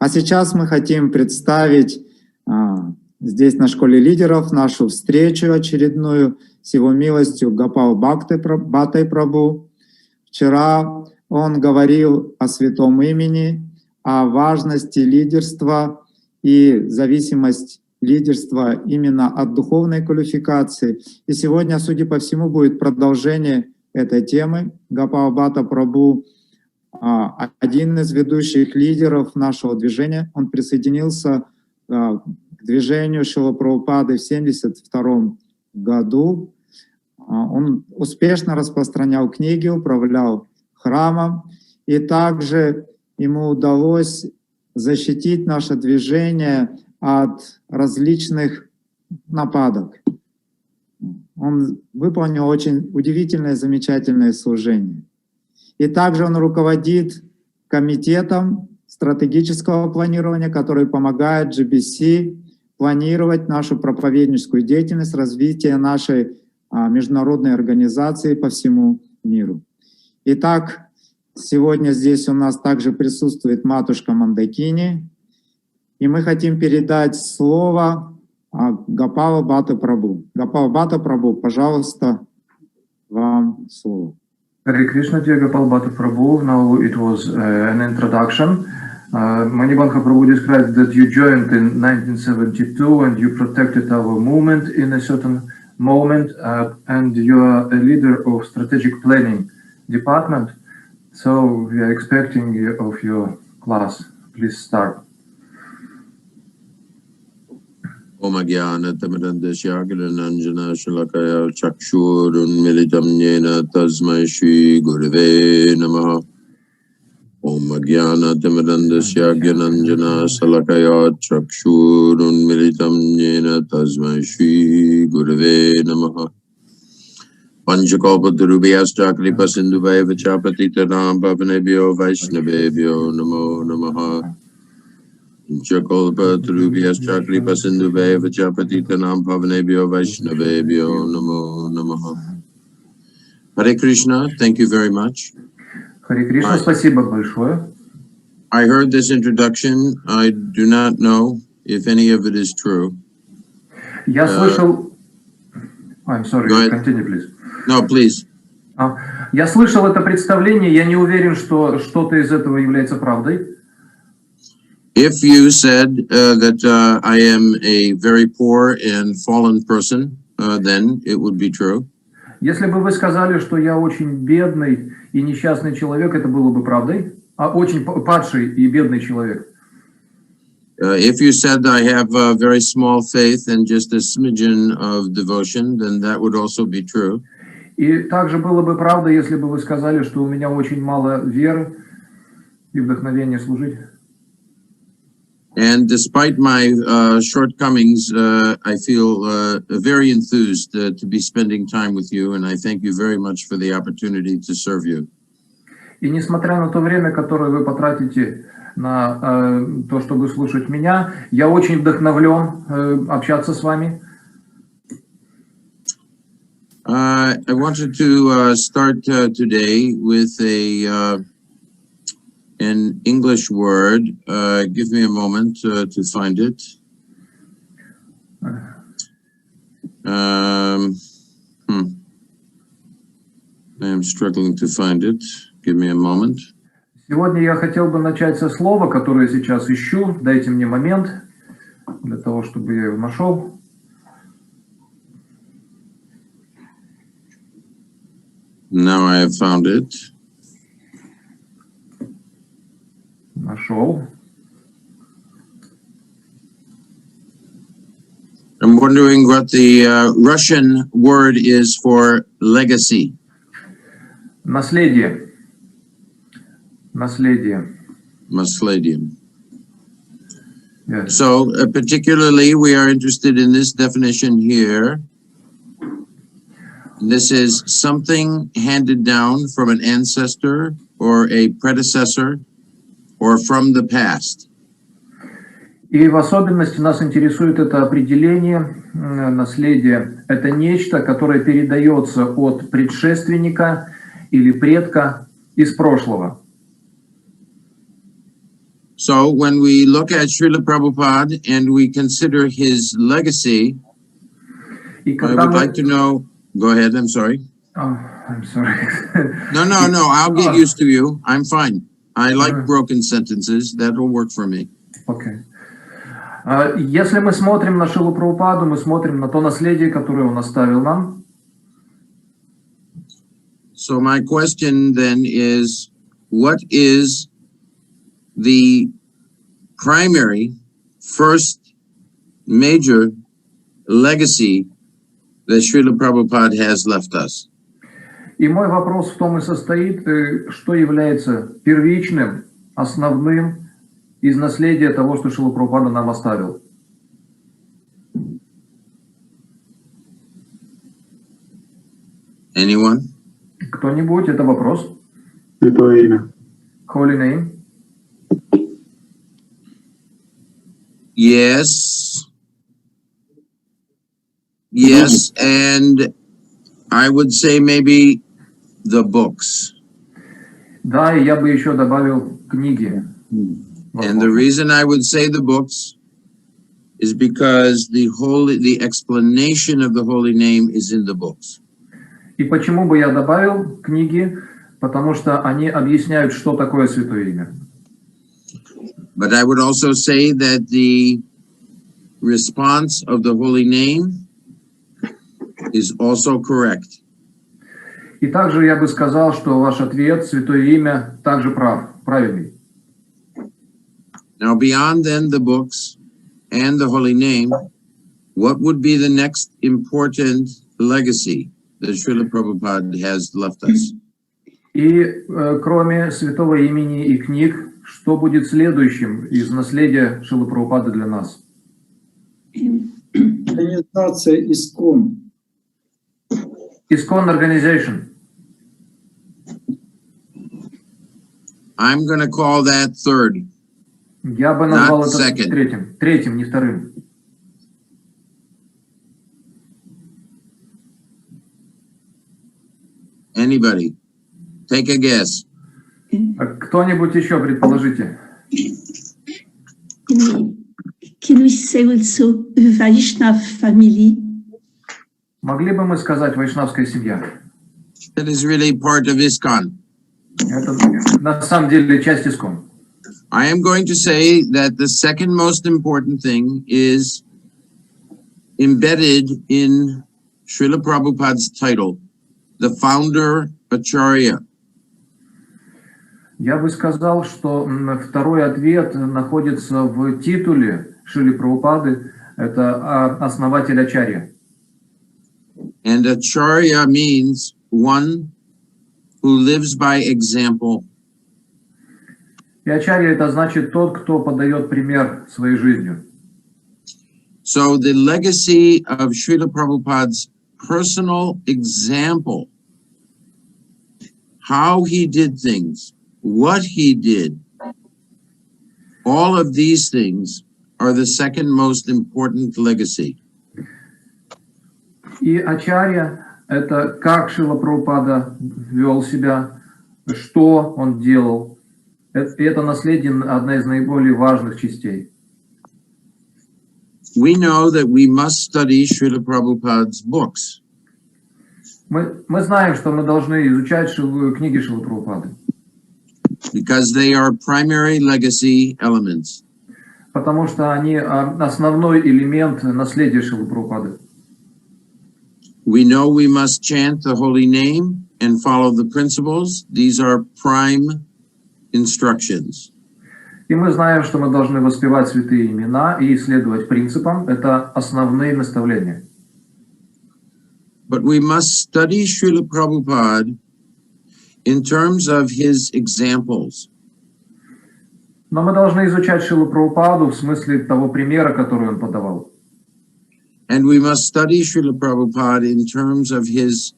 А сейчас мы хотим представить здесь на Школе лидеров нашу встречу очередную с его милостью Гопал Бхаттой Прабху. Вчера он говорил о святом имени, о важности лидерства и зависимость лидерства именно от духовной квалификации. И сегодня, судя по всему, будет продолжение этой темы. Гопал Бхатта Прабху, один из ведущих лидеров нашего движения, он присоединился к движению Шрилы Прабхупады в 1972 году. Он успешно распространял книги, управлял храмом, и также ему удалось защитить наше движение от различных нападок. Он выполнил очень удивительное, замечательное служение. И также он руководит комитетом стратегического планирования, который помогает GBC планировать нашу проповедническую деятельность, развитие нашей международной организации по всему миру. Итак, сегодня здесь у нас также присутствует матушка Мандакини, и мы хотим передать слово Гопалу Бхатте Прабху. Гопал Бхатта Прабху, пожалуйста, вам слово. Hare Krishna, dear Gopal Bhatta Prabhu. Now it was an introduction. Manibanka Prabhu described that you joined in 1972 and you protected our movement in a certain moment, and you are a leader of strategic planning department. So we are expecting of your class. Please start. Om Jnana Tamarandasya Girananjana Shalakaya Chakshurun Militam Yena Tasmai Shri Gurave Namaha. Om Jnana Tamarandasya Girananjana Shalakaya Chakshurun Militam Yena Tasmai Shri Gurave Namaha. Panchakalpatarubhyascha kripa sindhuvaya chapatitanam pavanebhyo vaishnavebhyo namo namaha. Panchakalpatarubhyascha kripa sindhuvaya chapatitanam pavanebhyo vaishnavebhyo namo namaha. Hare Krishna, thank you very much. Hare Krishna, спасибо большое. I heard this introduction. I do not know if any of it is true. Я слышал... I'm sorry, continue, please. No, please. Я слышал это представление, я не уверен, что что-то из этого является правдой. If you said that I am a very poor and fallen person, then it would be true. Если бы вы сказали, что я очень бедный и несчастный человек, это было бы правдой. Очень падший и бедный человек. If you said I have a very small faith and just a smidgen of devotion, then that would also be true. И также было бы правда, если бы вы сказали, что у меня очень мало веры и вдохновения служить. And despite my shortcomings, I feel very enthused to be spending time with you, and I thank you very much for the opportunity to serve you. И несмотря на то время, которое вы потратите на то, чтобы слушать меня, я очень вдохновлен общаться с вами. I wanted to start today with an English word. Give me a moment to find it. I am struggling to find it. Give me a moment. Сегодня я хотел бы начать со слова, которое сейчас ищу. Дайте мне момент для того, чтобы я его нашел. Now I have found it. Нашел. I'm wondering what the Russian word is for legacy. Наследие. Наследие. Nasledium. Yes. So particularly we are interested in this definition here. This is something handed down from an ancestor or a predecessor or from the past. И в особенности нас интересует это определение наследия. Это нечто, которое передается от предшественника или предка из прошлого. So when we look at Srila Prabhupada and we consider his legacy, И I когда would мы... like to know, go ahead, I'm sorry. Oh, I'm sorry. No, I'll get used to you. I'm fine. I like broken sentences. That'll work for me. Okay. Если мы смотрим на Шрилу Прабхупаду, мы смотрим на то наследие, которое он оставил нам. So my question then is, what is the primary, first major legacy that Srila Prabhupada has left us? И мой вопрос в том и состоит, что является первичным, основным из наследия того, что Шрила Прабхупада нам оставил. Anyone? Кто-нибудь? Это вопрос. Святое имя. Holy name. Yes. Yes, and I would say maybe the books. Да, и я бы еще добавил книги. And the reason I would say the books is because the explanation of the holy name is in the books. И почему бы я добавил книги? Потому что они объясняют, что такое святое имя. But I would also say that the response of the holy name is also correct. И также я бы сказал, что ваш ответ, святое имя, также правильный. Now, beyond then the books and the holy name, what would be the next important legacy that Srila Prabhupada has left us? И кроме святого имени и книг, что будет следующим из наследия Шрилы Прабхупады для нас? Организация ИСКОН. ISKCON Organization. I'm going to call that third. Я бы назвал Not это second. третьим. Третьим, не вторым. Anybody? Take a guess. Кто-нибудь еще предположите? Can we say also Vaishnav family? Могли бы мы сказать вайшнавская семья? That is really part of ISKCON. Это на самом деле часть ISKCON. I am going to say that the second most important thing is embedded in Srila Prabhupada's title, the founder Acharya. Я бы сказал, что второй ответ находится в титуле Шрилы Прабхупады. Это основатель Ачарья. And Acharya means one who lives by example. И Ачарья это значит тот, кто подает пример своей жизнью. So the legacy of Srila Prabhupada's personal example, how he did things, what he did, all of these things are the second most important legacy. И Ачарья это как Шрила Прабхупада вел себя, что он делал. Это наследие одна из наиболее важных частей. We know that we must study Srila Prabhupada's books. Мы знаем, что мы должны изучать книги Шрилы Прабхупады. Because they are primary legacy elements. Потому что они основной элемент наследия Шрилы Прабхупады. We know we must chant the holy name and follow the principles. These are prime instructions. И мы знаем, что мы должны воспевать святые имена и исследовать принципам. Это основные наставления. But we must study Srila Prabhupada in terms of his examples. Но мы должны изучать Шрилу Прабхупаду в смысле того примера, который он подавал. And we must study Srila Prabhupada in terms of his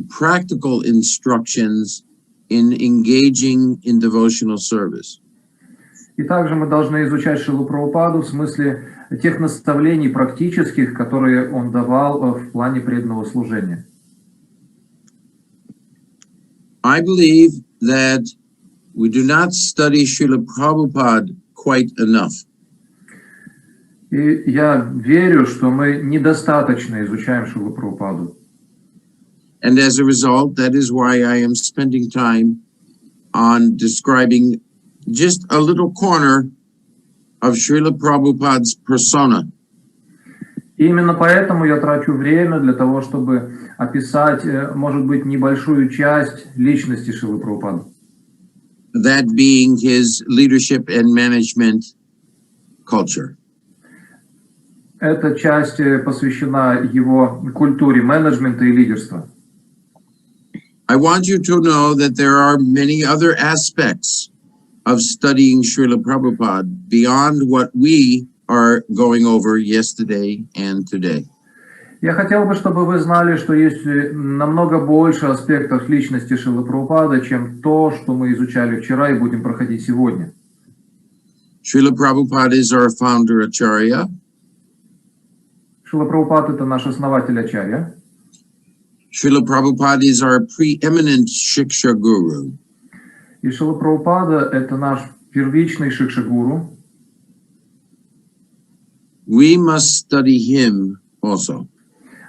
practical instructions in engaging in devotional service. И также мы должны изучать Шрилу Прабхупаду в смысле тех наставлений практических, которые он давал в плане преданного служения. I believe that we do not study Srila Prabhupada quite enough. И я верю, что мы недостаточно изучаем Шрилу Прабхупаду. And as a result, that is why I am spending time on describing just a little corner of Srila Prabhupada's persona. И именно поэтому я трачу время для того, чтобы описать, может быть, небольшую часть личности Шрилы Прабхупады. That being his leadership and management culture. Эта часть посвящена его культуре менеджмента и лидерства. I want you to know that there are many other aspects of studying Srila Prabhupada beyond what we are going over yesterday and today. Я хотел бы, чтобы вы знали, что есть намного больше аспектов личности Шрилы Прабхупады, чем то, что мы изучали вчера и будем проходить сегодня. Srila Prabhupada is our founder Acharya. Шрила Прабхупад — это наш основатель Ачарья. Srila Prabhupada is our preeminent Shiksha Guru. И Шрила Прабхупада — это наш первичный шикша-гуру. We must study him also.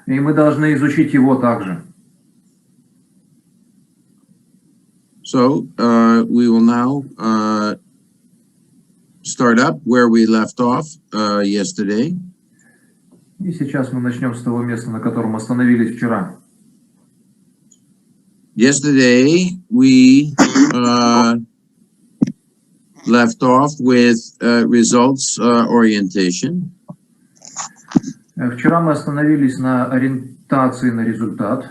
И мы должны изучить его также. So we will now start up where we left off yesterday. И сейчас мы начнем с того места, на котором остановились вчера. Yesterday we left off with results orientation. Вчера мы остановились на ориентации на результат.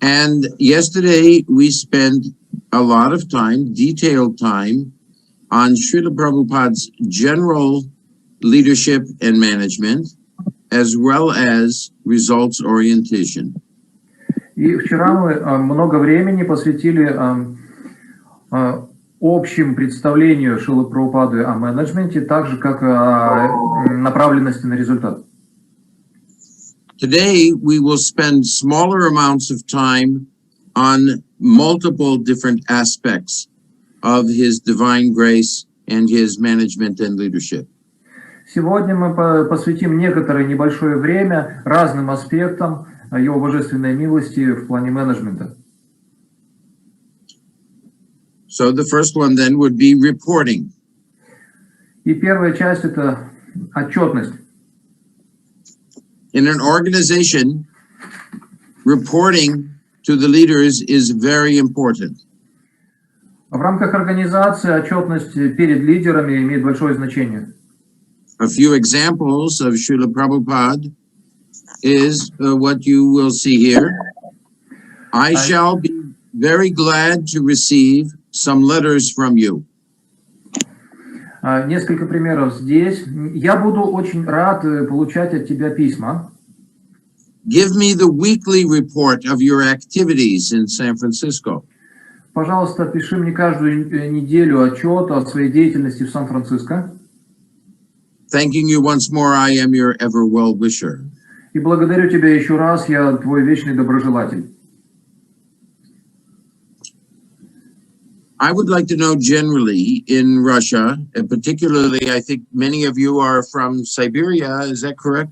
And yesterday we spent a lot of time, detailed time, on Srila Prabhupada's general leadership and management, as well as results orientation. И вчера мы много времени посвятили общим представлению Шрилы Прабхупады о менеджменте, так же, как о направленности на результат. Today, we will spend smaller amounts of time on multiple different aspects of his divine grace and his management and leadership. Сегодня мы посвятим некоторое небольшое время разным аспектам его божественной милости в плане менеджмента. So the first one then would be reporting. И первая часть — это отчетность. In an organization, reporting to the leaders is very important. В рамках организации отчетность перед лидерами имеет большое значение. A few examples of Srila Prabhupada is what you will see here. I shall be very glad to receive some letters from you. Несколько примеров здесь. Я буду очень рад получать от тебя письма. Give me the weekly report of your activities in San Francisco. Пожалуйста, пиши мне каждую неделю отчет о своей деятельности в Сан-Франциско. Thanking you once more, I am your ever well-wisher. И благодарю тебя еще раз, я твой вечный доброжелатель. I would like to know generally in Russia, and particularly I think many of you are from Siberia, is that correct?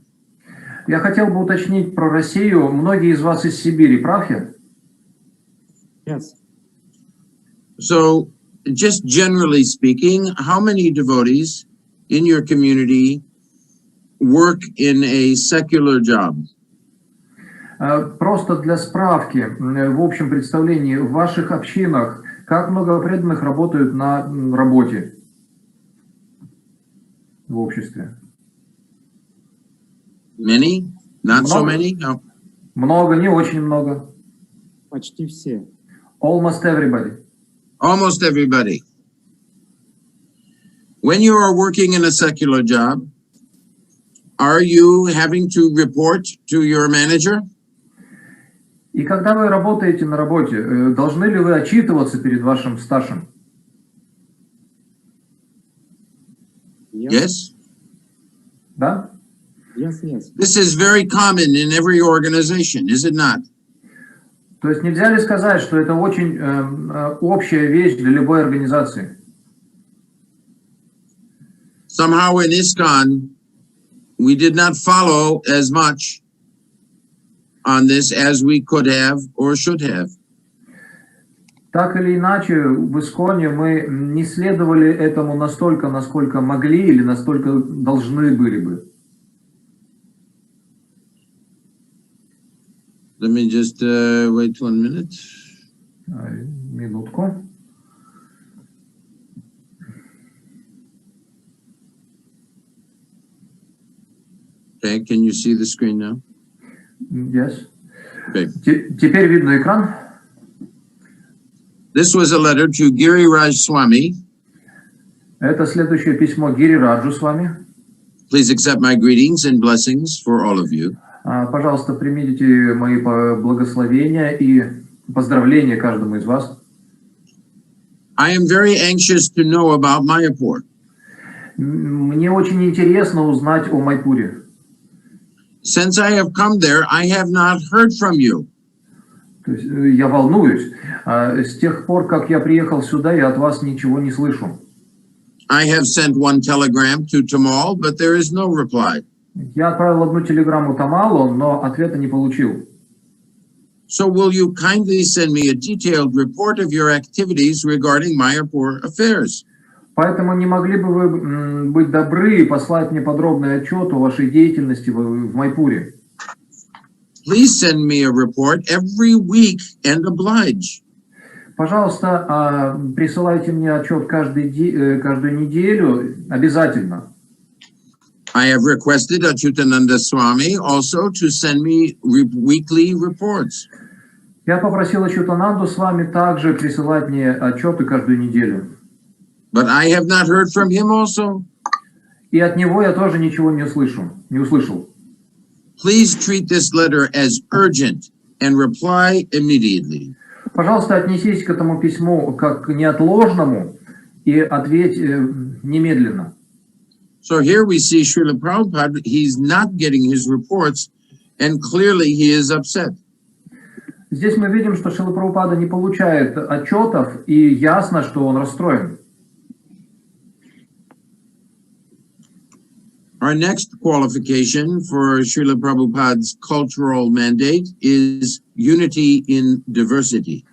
Я хотел бы уточнить про Россию. Многие из вас из Сибири, прав я? Yes. So, just generally speaking, how many devotees in your community work in a secular job? Просто для справки, в общем представлении, в ваших общинах как много преданных работают на работе в обществе? Many? Not so many? No. Много, не очень много. Почти все. Almost everybody. Almost everybody. When you are working in a secular job, are you having to report to your manager? И когда вы работаете на работе, должны ли вы отчитываться перед вашим старшим? Yes? Да? Yes, yes. This is very common in every organization, is it not? То есть нельзя ли сказать, что это очень общая вещь для любой организации? Somehow in ISKCON, we did not follow as much on this as we could have or should have. Так или иначе, в Исконе мы не следовали этому настолько, насколько могли или настолько должны были бы. Let me just wait 1 minute. Минутку. Okay, can you see the screen now? Yes. Okay. Теперь видно экран. This was a letter to Giriraj Swami. Это следующее письмо Гирираджу с вами. Please accept my greetings and blessings for all of you. Пожалуйста, примите мои благословения и поздравления каждому из вас. I am very anxious to know about Mayapur. Мне очень интересно узнать о Майпуре. Since I have come there, I have not heard from you. То есть, я волнуюсь. С тех пор, как я приехал сюда, я от вас ничего не слышу. I have sent one telegram to Tamal, but there is no reply. Я отправил одну телеграмму Тамалу, но ответа не получил. So will you kindly send me a detailed report of your activities regarding Mayapur affairs? Поэтому не могли бы вы быть добры и послать мне подробный отчет о вашей деятельности в Майпуре? Please send me a report every week and oblige. Пожалуйста, присылайте мне отчет каждую неделю обязательно. I have requested Achyutananda Swami also to send me weekly reports. Я попросил Ачютананду с вами также присылать мне отчеты каждую неделю. But I have not heard from him also. И от него я тоже ничего не услышал. Please treat this letter as urgent and reply immediately. Пожалуйста, отнесись к этому письму как к неотложному и ответь немедленно. So here we see Srila Prabhupada, he's not getting his reports, and clearly he is upset. Здесь мы видим, что Шрила Прабхупада не получает отчетов, и ясно, что он расстроен. Our next qualification for Srila Prabhupada's cultural mandate is unity in diversity.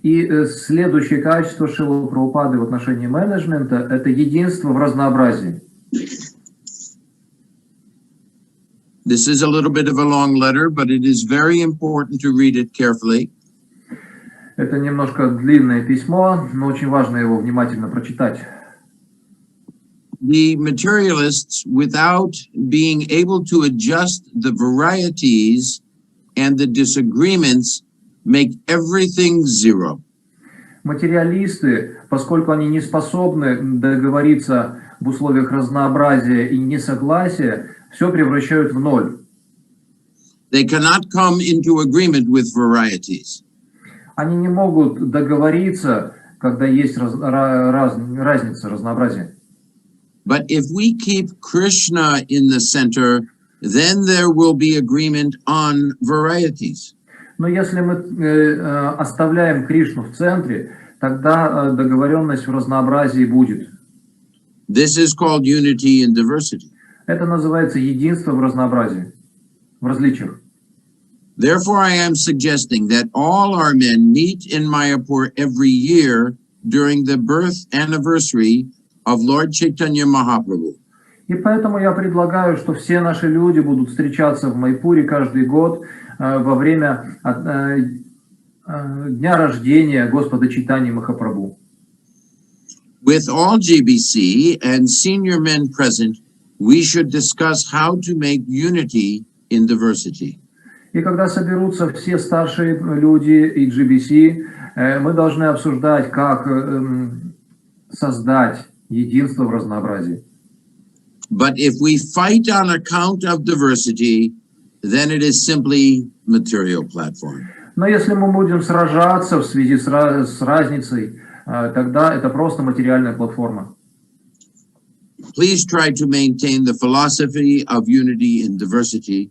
И следующее качество Шрилы Прабхупады в отношении менеджмента – это единство в разнообразии. This is a little bit of a long letter, but it is very important to read it carefully. Это немножко длинное письмо, но очень важно его внимательно прочитать. The materialists, without being able to adjust the varieties and the disagreements, make everything zero. Материалисты, поскольку они не способны договориться в условиях разнообразия и несогласия, все превращают в ноль. They cannot come into agreement with varieties. Они не могут договориться, когда есть разница, разнообразие. But if we keep Krishna in the center, then there will be agreement on varieties. Но если мы оставляем Кришну в центре, тогда договоренность в разнообразии будет. This is called unity in diversity. Это называется единство в разнообразии, в различиях. Therefore, I am suggesting that all our men meet in Mayapur every year during the birth anniversary of Lord Chaitanya Mahaprabhu. И поэтому я предлагаю, что все наши люди будут встречаться в Майпуре каждый год во время дня рождения Господа Чайтаньи Махапрабху. With all GBC and senior men present, we should discuss how to make unity in diversity. И когда соберутся все старшие люди и GBC, мы должны обсуждать, как создать единство в разнообразии. But if we fight on account of diversity, then it is simply material platform. Но если мы будем сражаться в связи с разницей, тогда это просто материальная платформа. Please try to maintain the philosophy of unity in diversity.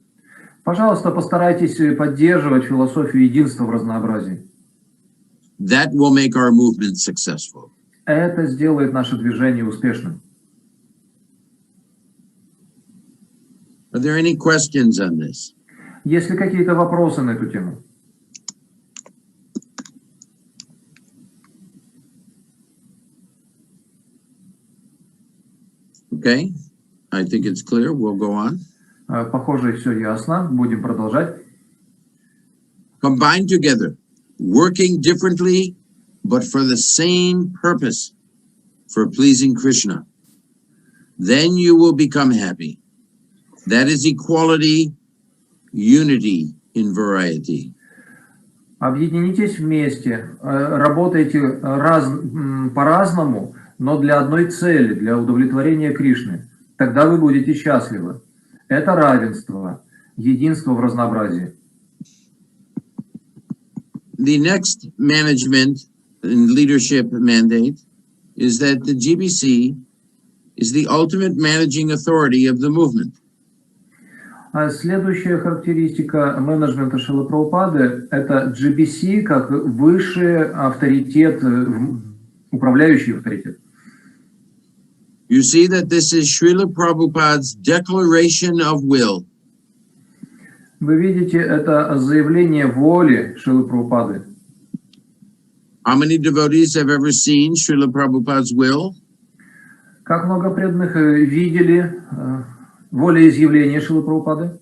Пожалуйста, постарайтесь поддерживать философию единства в разнообразии. That will make our movement successful. Это сделает наше движение успешным. Are there any questions on this? Есть ли какие-то вопросы на эту тему? Okay, I think it's clear. We'll go on. Похоже, все ясно. Будем продолжать. Combined together, working differently, but for the same purpose, for pleasing Krishna. Then you will become happy. That is equality, unity in variety. Объединитесь вместе, работайте по-разному, но для одной цели, для удовлетворения Кришны. Тогда вы будете счастливы. Это равенство, единство в разнообразии. The next management and leadership mandate is that the GBC is the ultimate managing authority of the movement. Следующая характеристика менеджмента Шрилы Прабхупады – это GBC как высший авторитет, управляющий авторитет. You see that this is Srila Prabhupada's declaration of will. Вы видите, это заявление воли Шрилы Прабхупады. How many devotees have ever seen Srila Prabhupada's will? Как много преданных видели волеизъявление Шрилы Прабхупады?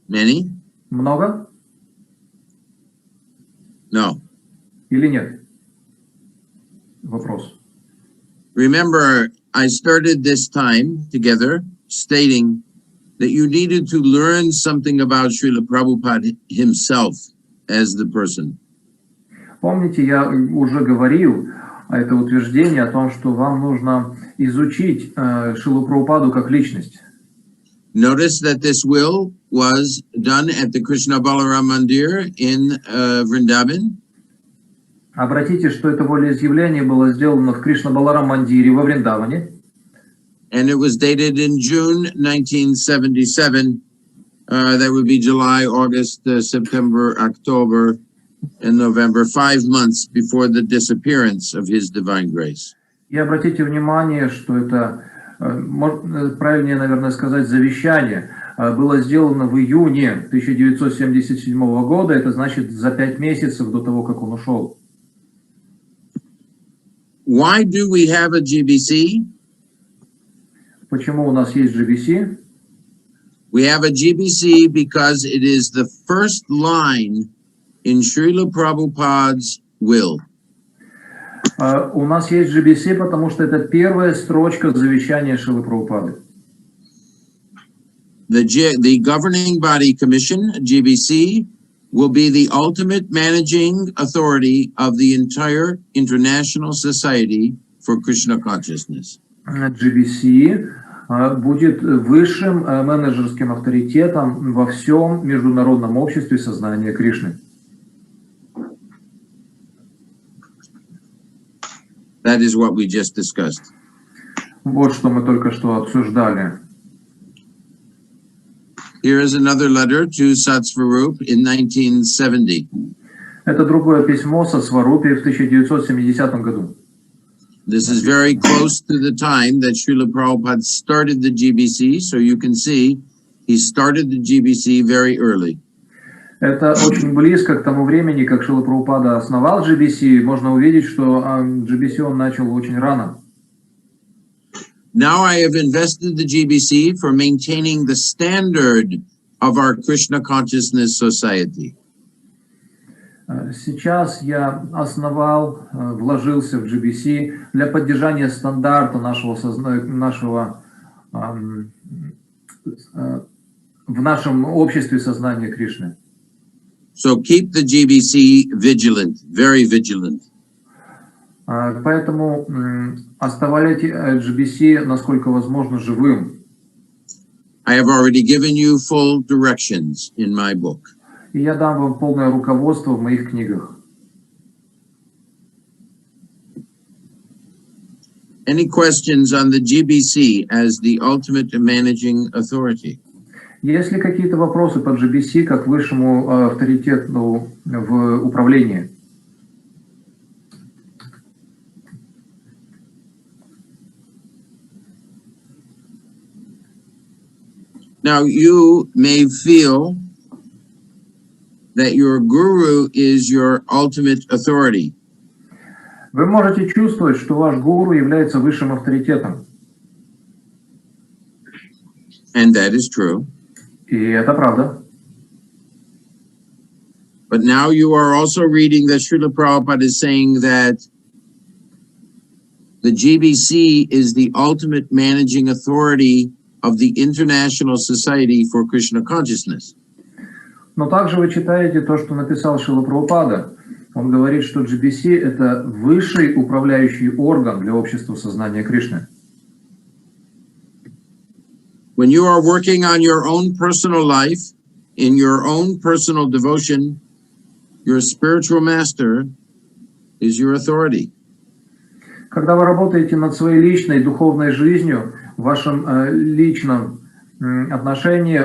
Many? Много? No. Или нет? Вопрос. Remember, I started this time together stating that you needed to learn something about Srila Prabhupada himself as the person. Помните, я уже говорил это утверждение о том, что вам нужно изучить Шрилу Прабхупаду как личность. Notice that this will was done at the Krishna Balaram Mandir in Vrindavan. Обратите, что это волеизъявление было сделано в Кришна-Баларам-мандире во Вриндаване. And it was dated in June 1977. That would be July, August, September, October, and November, 5 months before the disappearance of His Divine Grace. И обратите внимание, что это, правильнее, наверное, сказать, завещание, было сделано в июне 1977 года, это значит за 5 месяцев до того, как он ушел. Why do we have a GBC? Почему у нас есть GBC? We have a GBC because it is the first line in Srila Prabhupada's will. У нас есть GBC, потому что это первая строчка завещания Шрилы Прабхупады. The governing body commission, GBC, will be the ultimate managing authority of the entire International Society for Krishna Consciousness. GBC будет высшим менеджерским авторитетом во всем международном обществе сознания Кришны. That is what we just discussed. Вот что мы только что обсуждали. Here is another letter to Satsvarup in 1970. Это другое письмо со Сварупи в 1970 году. This is very close to the time that Srila Prabhupada started the GBC, so you can see he started the GBC very early. Это очень близко к тому времени, как Шрила Прабхупада основал GBC. Можно увидеть, что GBC он начал очень рано. Now I have invested the GBC for maintaining the standard of our Krishna Consciousness Society. Сейчас я основал, вложился в GBC для поддержания стандарта в нашем обществе сознания Кришны. So keep the GBC vigilant, very vigilant. Поэтому оставляйте GBC, насколько возможно, живым. I have already given you full directions in my book. И я дам вам полное руководство в моих книгах. Any questions on the GBC as the ultimate managing authority? Есть ли какие-то вопросы по GBC как высшему авторитету в управлении? Now, you may feel that your guru is your ultimate authority. Вы можете чувствовать, что ваш гуру является высшим авторитетом. And that is true. И это правда. But now you are also reading that Srila Prabhupada is saying that the GBC is the ultimate managing authority of the International Society for Krishna Consciousness. Но также вы читаете то, что написал Шрила Прабхупада. Он говорит, что GBC – это высший управляющий орган для общества сознания Кришны. When you are working on your own personal life, in your own personal devotion, your spiritual master is your authority. Когда вы работаете над своей личной духовной жизнью, в вашем личном отношении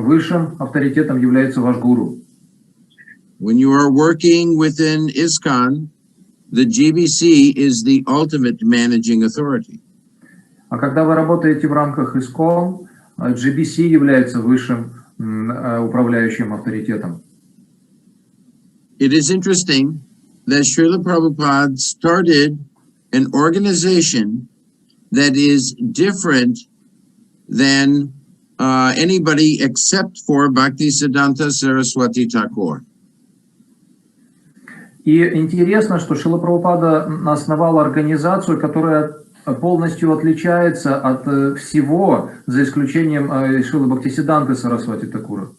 высшим авторитетом является ваш гуру. When you are working within ISKCON, the GBC is the ultimate managing authority. А когда вы работаете в рамках ИСКОН, GBC является высшим управляющим авторитетом. It is interesting that Srila Prabhupada started an organization that is different than anybody except for Bhaktisiddhanta Saraswati Thakur. И интересно, что Шрила Прабхупада основал организацию, которая полностью отличается от всего, за исключением Шрилы Бхактисиддханты Сарасвати Такура.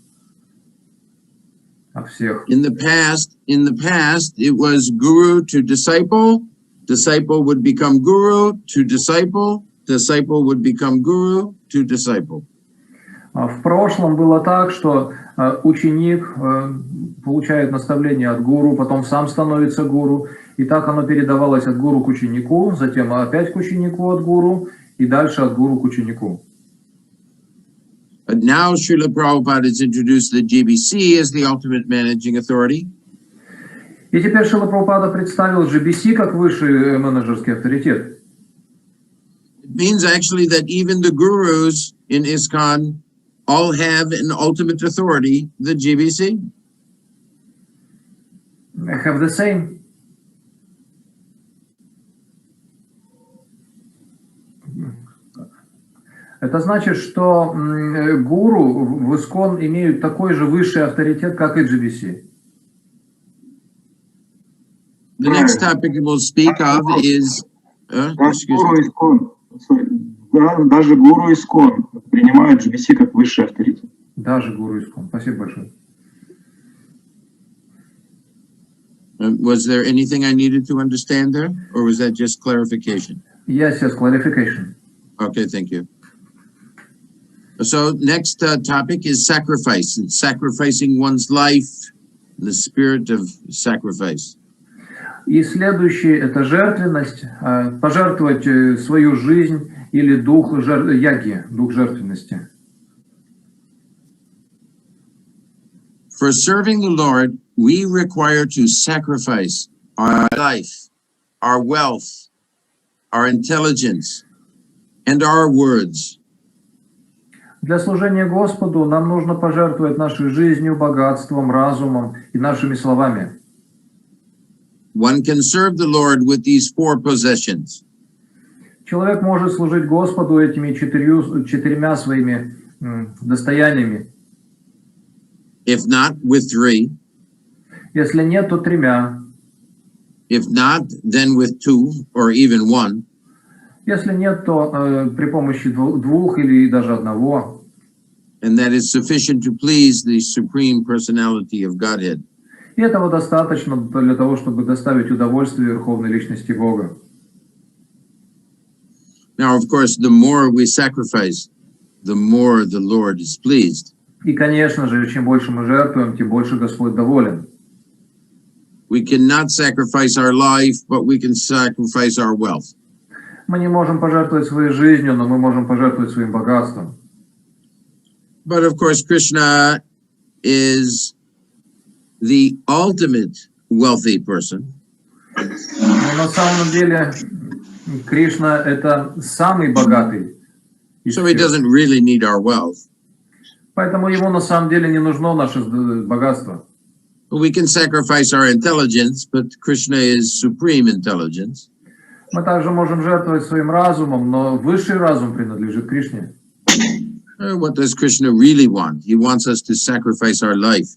От всех. In the past, it was guru to disciple, disciple would become guru to disciple, disciple would become guru to disciple. В прошлом было так, что ученик получает наставление от гуру, потом сам становится гуру, и так оно передавалось от гуру к ученику, затем опять к ученику от гуру, и дальше от гуру к ученику. But now Srila Prabhupada has introduced the GBC as the ultimate managing authority. И теперь Шрила Прабхупада представил GBC как высший менеджерский авторитет. It means actually that even the gurus in ISKCON all have an ultimate authority, the GBC. Have the same. Это значит, что гуру в ИСКОН имеют такой же высший авторитет, как и GBC. The next topic we'll speak of is... Даже гуру ИСКОН принимают GBC как высший авторитет. Даже гуру ИСКОН. Спасибо большое. Was there anything I needed to understand there, or was that just clarification? Yes, clarification. Okay, thank you. So next topic is sacrifice, and sacrificing one's life, the spirit of sacrifice. И следующее – это жертвенность, пожертвовать свою жизнь или дух яги, дух жертвенности. For serving the Lord, we require to sacrifice our life, our wealth, our intelligence, and our words. Для служения Господу нам нужно пожертвовать нашей жизнью, богатством, разумом и нашими словами. One can serve the Lord with these four possessions. Человек может служить Господу этими четырьмя своими достояниями. If not, with three. Если нет, то тремя. If not, then with two or even one. Если нет, то при помощи двух или даже одного. And that is sufficient to please the Supreme Personality of Godhead. И этого достаточно для того, чтобы доставить удовольствие Верховной Личности Бога. Now, of course, the more we sacrifice, the more the Lord is pleased. И, конечно же, чем больше мы жертвуем, тем больше Господь доволен. We cannot sacrifice our life, but we can sacrifice our wealth. Мы не можем пожертвовать своей жизнью, но мы можем пожертвовать своим богатством. But of course, Krishna is the ultimate wealthy person. Но на самом деле Кришна – это самый богатый. So he doesn't really need our wealth. Поэтому ему на самом деле не нужно наше богатство. We can sacrifice our intelligence, but Krishna is supreme intelligence. Мы также можем жертвовать своим разумом, но высший разум принадлежит Кришне. What does Krishna really want? He wants us to sacrifice our life.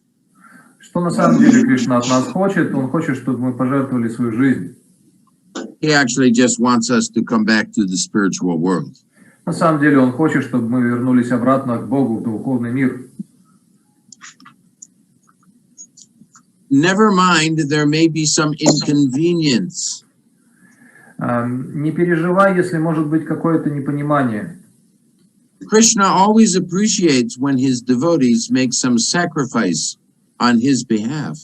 Что на самом деле Кришна от нас хочет? Он хочет, чтобы мы пожертвовали свою жизнь. He actually just wants us to come back to the spiritual world. На самом деле он хочет, чтобы мы вернулись обратно к Богу, в духовный мир. Never mind, there may be some inconvenience. Не переживай, если может быть какое-то непонимание. Krishna always appreciates when his devotees make some sacrifice on his behalf.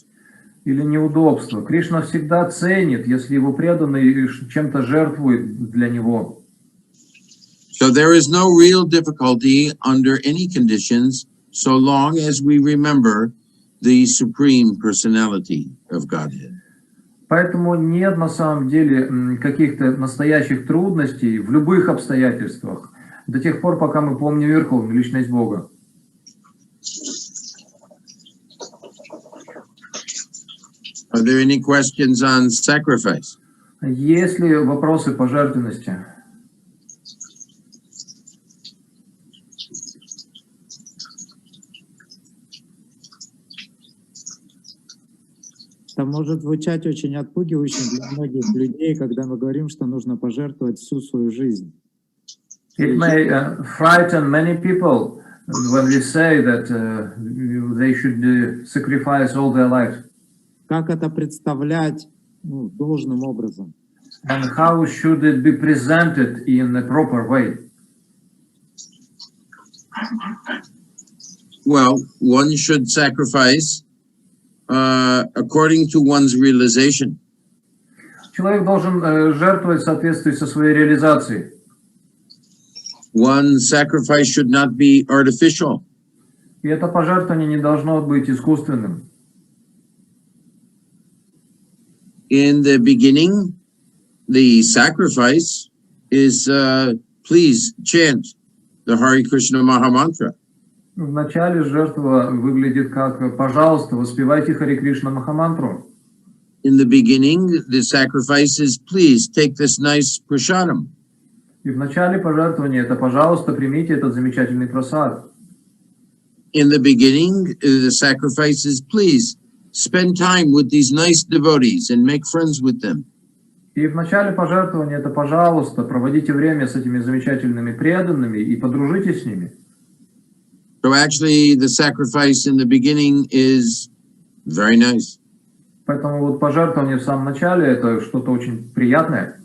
Или неудобство. Кришна всегда ценит, если его преданные чем-то жертвуют для него. So there is no real difficulty under any conditions, so long as we remember the supreme personality of Godhead. Поэтому нет на самом деле каких-то настоящих трудностей в любых обстоятельствах, до тех пор, пока мы помним Верховную Личность Бога. Are there any questions on sacrifice? Есть ли вопросы по жертвенности? Это может звучать очень отпугивающе для многих людей, когда мы говорим, что нужно пожертвовать всю свою жизнь. It may frighten many people when we say that they should sacrifice all their life. Как это представлять должным образом? And how should it be presented in a proper way? Well, one should sacrifice according to one's realization. Человек должен жертвовать в соответствии со своей реализацией. One sacrifice should not be artificial. И это пожертвование не должно быть искусственным. In the beginning, the sacrifice is please chant the Hare Krishna Maha Mantra. В начале жертва выглядит как «пожалуйста, воспевайте Харе Кришна Махамантру». In the beginning, the sacrifice is please take this nice prasadam. И в начале пожертвования это «пожалуйста, примите этот замечательный прасад». In the beginning, the sacrifice is please spend time with these nice devotees and make friends with them. И в начале пожертвования это «пожалуйста, проводите время с этими замечательными преданными и подружитесь с ними». So actually, the sacrifice in the beginning is very nice. Поэтому вот пожертвование в самом начале это что-то очень приятное.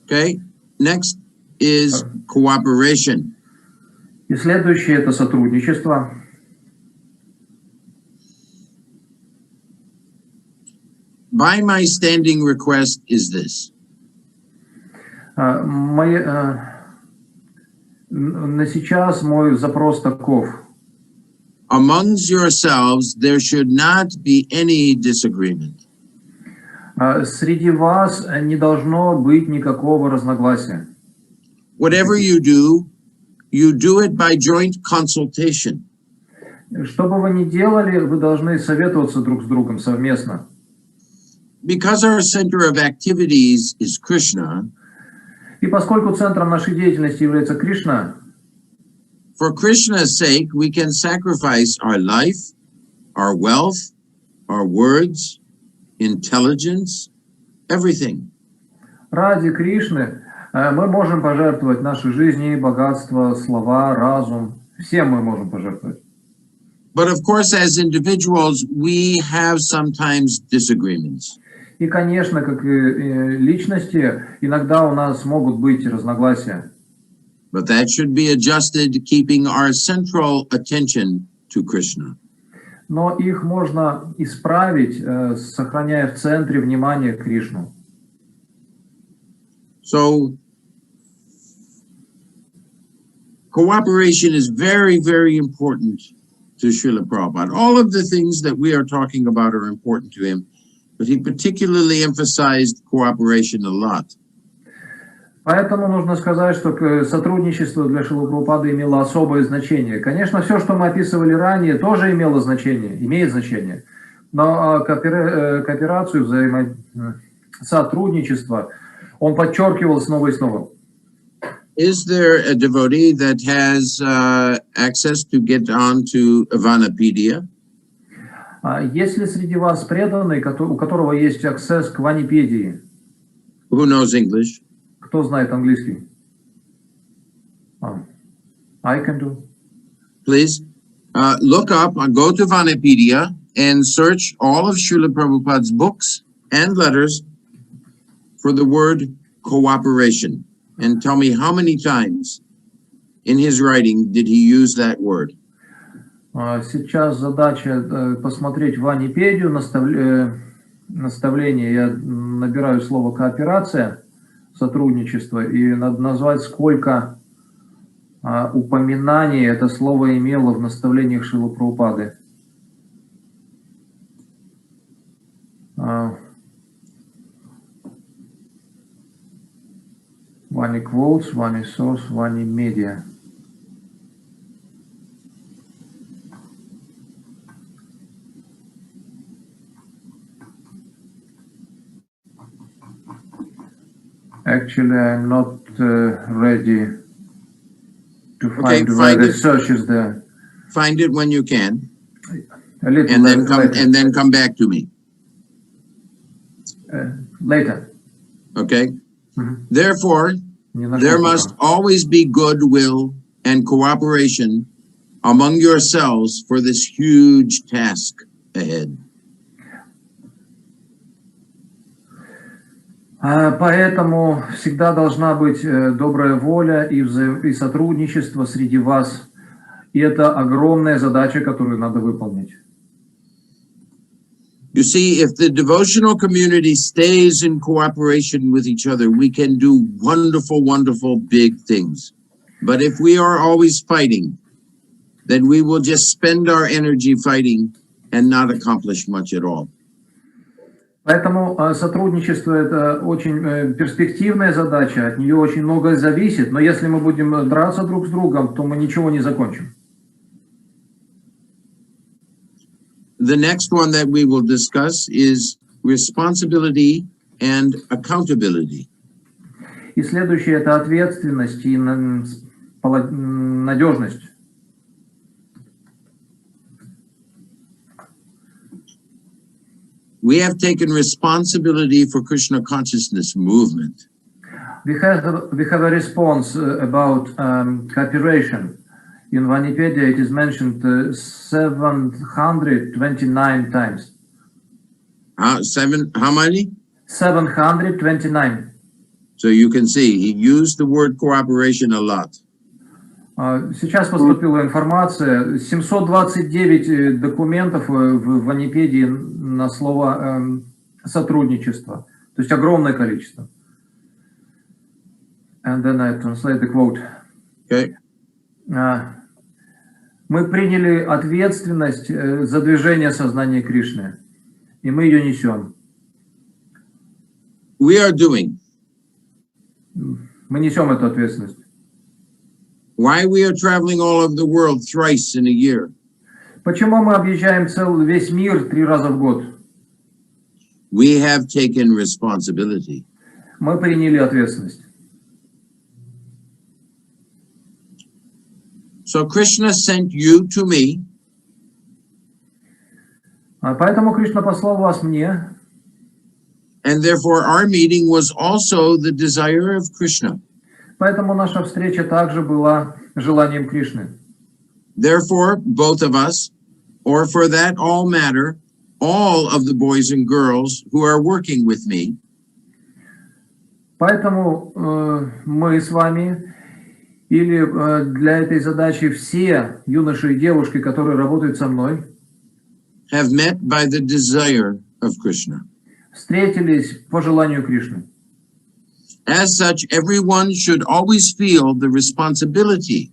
Okay, next is cooperation. И следующее это сотрудничество. By my standing request is this. На сейчас мой запрос таков. Amongst yourselves, there should not be any disagreement. Среди вас не должно быть никакого разногласия. Whatever you do it by joint consultation. Что бы вы ни делали, вы должны советоваться друг с другом совместно. Because our center of activities is Krishna, И поскольку центром нашей деятельности является Кришна, for Krishna's sake, we can sacrifice our life, our wealth, our words, intelligence, everything. ради Кришны мы можем пожертвовать нашей жизни, богатство, слова, разум. Всем мы можем пожертвовать. But of course, as individuals, we have sometimes disagreements. И, конечно, как и личности, иногда у нас могут быть разногласия. But that should be adjusted, keeping our central attention to Krishna. Но их можно исправить, сохраняя в центре внимания Кришну. So, cooperation is very, very important to Srila Prabhupada. All of the things that we are talking about are important to him, but he particularly emphasized cooperation a lot. Поэтому нужно сказать, что сотрудничество для Шрилы Прабхупады имело особое значение. Конечно, все, что мы описывали ранее, тоже имело значение, имеет значение. Но кооперацию, сотрудничество он подчеркивал снова и снова. Is there a devotee that has access to get onto Vanapedia? Есть ли среди вас преданный, у которого есть аксесс к Ванипедии? Who knows English? Кто знает английский? I can do. Please look up, go to Vanapedia and search all of Srila Prabhupada's books and letters for the word cooperation. And tell me how many times in his writing did he use that word? Сейчас задача посмотреть Ванипедию, наставление. Я набираю слово кооперация, сотрудничество, и надо назвать, сколько упоминаний это слово имело в наставлениях Шрилы Прабхупады. Vani quotes, Vani source, Vani media. Actually, I'm not ready to find where the search is there. Find it when you can, A little and then later. come back to me. Later. Okay. Mhm. Therefore, Не there нашел must пока. always be goodwill and cooperation among yourselves for this huge task ahead. Поэтому всегда должна быть добрая воля и сотрудничество среди вас. И это огромная задача, которую надо выполнить. You see, if the devotional community stays in cooperation with each other, we can do wonderful, wonderful big things. But if we are always fighting, then we will just spend our energy fighting and not accomplish much at all. Поэтому сотрудничество – это очень перспективная задача, от нее очень многое зависит, но если мы будем драться друг с другом, то мы ничего не закончим. The next one that we will discuss is responsibility and accountability. И следующее – это ответственность и надежность. We have taken responsibility for Krishna consciousness movement. We have a response about cooperation. In Vanipedia it is mentioned 729 times. How many? 729. So you can see he used the word cooperation a lot. Сейчас поступила информация, 729 документов в Ванипедии на слово сотрудничество. То есть огромное количество. And then I translate the quote. Okay. Мы приняли ответственность за движение сознания Кришны, и мы ее несем. We are doing. Мы несем эту ответственность. Why we are traveling all over the world thrice in a year? Почему мы объезжаем весь мир 3 раза в год? We have taken responsibility. Мы приняли ответственность. So Krishna sent you to me. Поэтому Кришна послал вас мне. And therefore our meeting was also the desire of Krishna. Поэтому наша встреча также была желанием Кришны. Therefore, both of us, or for that all matter, all of the boys and girls who are working with me, поэтому мы с вами, или для этой задачи все юноши и девушки, которые работают со мной, have met by the desire of Krishna. Встретились по желанию Кришны. As such, everyone should always feel the responsibility.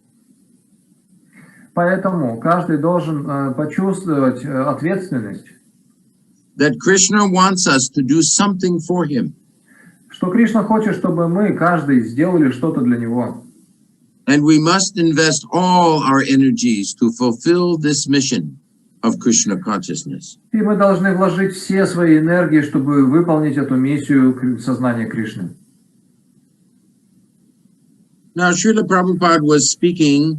Поэтому каждый должен почувствовать ответственность. That Krishna wants us to do something for him. что Кришна хочет, чтобы мы, каждый, сделали что-то для Него. And we must invest all our energies to fulfill this mission of Krishna consciousness. И мы должны вложить все свои энергии, чтобы выполнить эту миссию сознания Кришны. Now, Srila Prabhupada was speaking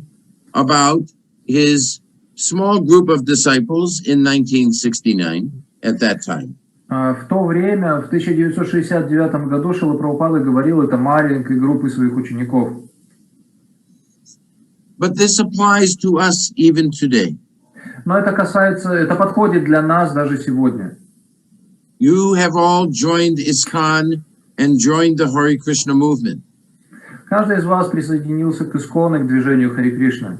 about his small group of disciples in 1969 at that time. В то время, в 1969 году, Шрила Прабхупада говорил это маленькой группе своих учеников. But this applies to us even today. Но это подходит для нас даже сегодня. You have all joined ISKCON and joined the Hare Krishna movement. Каждый из вас присоединился к ИСККОНу, к движению Харе Кришна.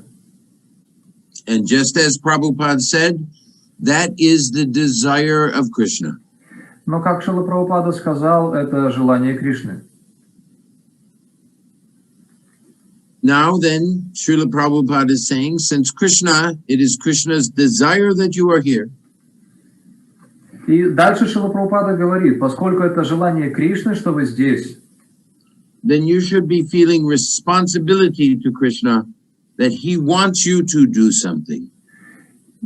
And just as Prabhupada said, that is the desire of Krishna. Но, как Шрила Прабхупада сказал, это желание Кришны. Now then, Srila Prabhupada is saying, since Krishna, it is Krishna's desire that you are here. И дальше Шрила Прабхупада говорит, поскольку это желание Кришны, что вы здесь, then you should be feeling responsibility to Krishna that he wants you to do something.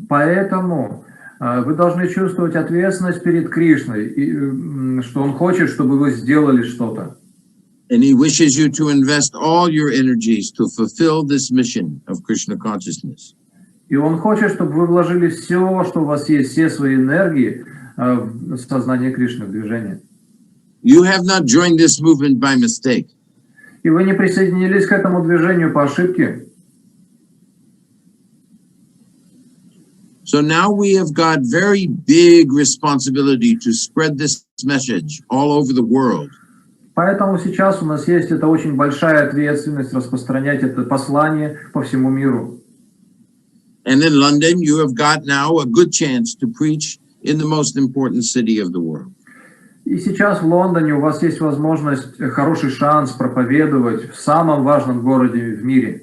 поэтому вы должны чувствовать ответственность перед Кришной, что Он хочет, чтобы вы сделали что-то. And he wishes you to invest all your energies to fulfill this mission of Krishna consciousness. И Он хочет, чтобы вы вложили все, что у вас есть, все свои энергии в сознание Кришны, в движение. You have not joined this movement by mistake. И вы не присоединились к этому движению по ошибке. So now we have got very big responsibility to spread this message all over the world. Поэтому сейчас у нас есть эта очень большая ответственность распространять это послание по всему миру. And in London, you have got now a good chance to preach in the most important city of the world. И сейчас в Лондоне у вас есть возможность, хороший шанс проповедовать в самом важном городе в мире.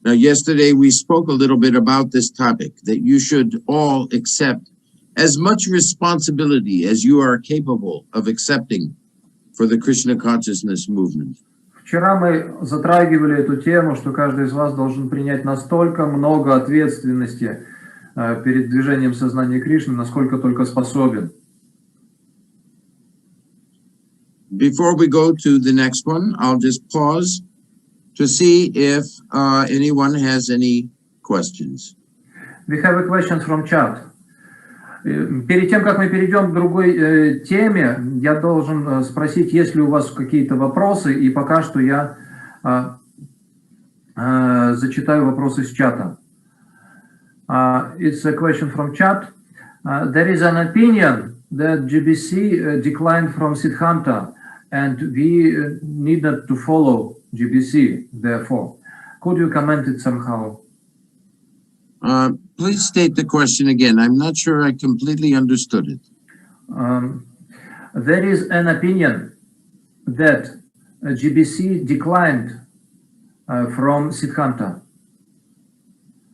Now, yesterday we spoke a little bit about this topic, that you should all accept as much responsibility as you are capable of accepting for the Krishna consciousness movement. Вчера мы затрагивали эту тему, что каждый из вас должен принять настолько много ответственности перед движением сознания Кришны, насколько только способен. Before we go to the next one, I'll just pause to see if anyone has any questions. We have a question from chat. Перед тем, как мы перейдем к другой теме, я должен спросить, есть ли у вас какие-то вопросы, и пока что я зачитаю вопросы из чата. It's a question from chat. There is an opinion that GBC declined from Siddhanta, and we needed to follow GBC, therefore. Could you comment it somehow? Please state the question again. I'm not sure I completely understood it. There is an opinion that GBC declined from Siddhanta.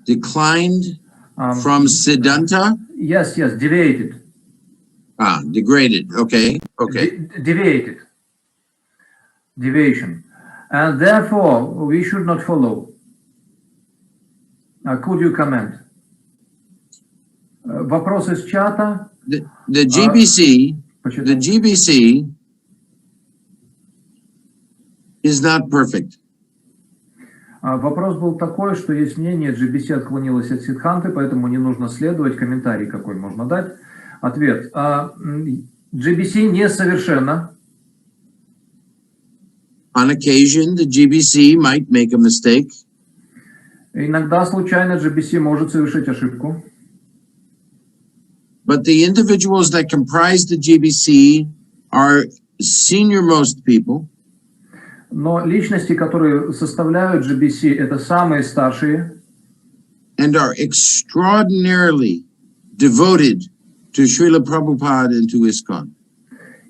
Declined from Siddhanta? Yes, deviated. Degraded. Okay. Deviated. Deviation. And therefore, we should not follow. Could you comment? Вопрос из чата. The GBC is not perfect. Вопрос был такой, что есть мнение, GBC отклонилась от Сиддханты, поэтому не нужно следовать. Комментарий какой можно дать. Ответ. GBC несовершенна. On occasion, the GBC might make a mistake. Иногда случайно GBC может совершить ошибку. But the individuals that comprise the GBC are senior-most people. Но личности, которые составляют GBC, это самые старшие. And are extraordinarily devoted to Srila Prabhupada and to ISKCON.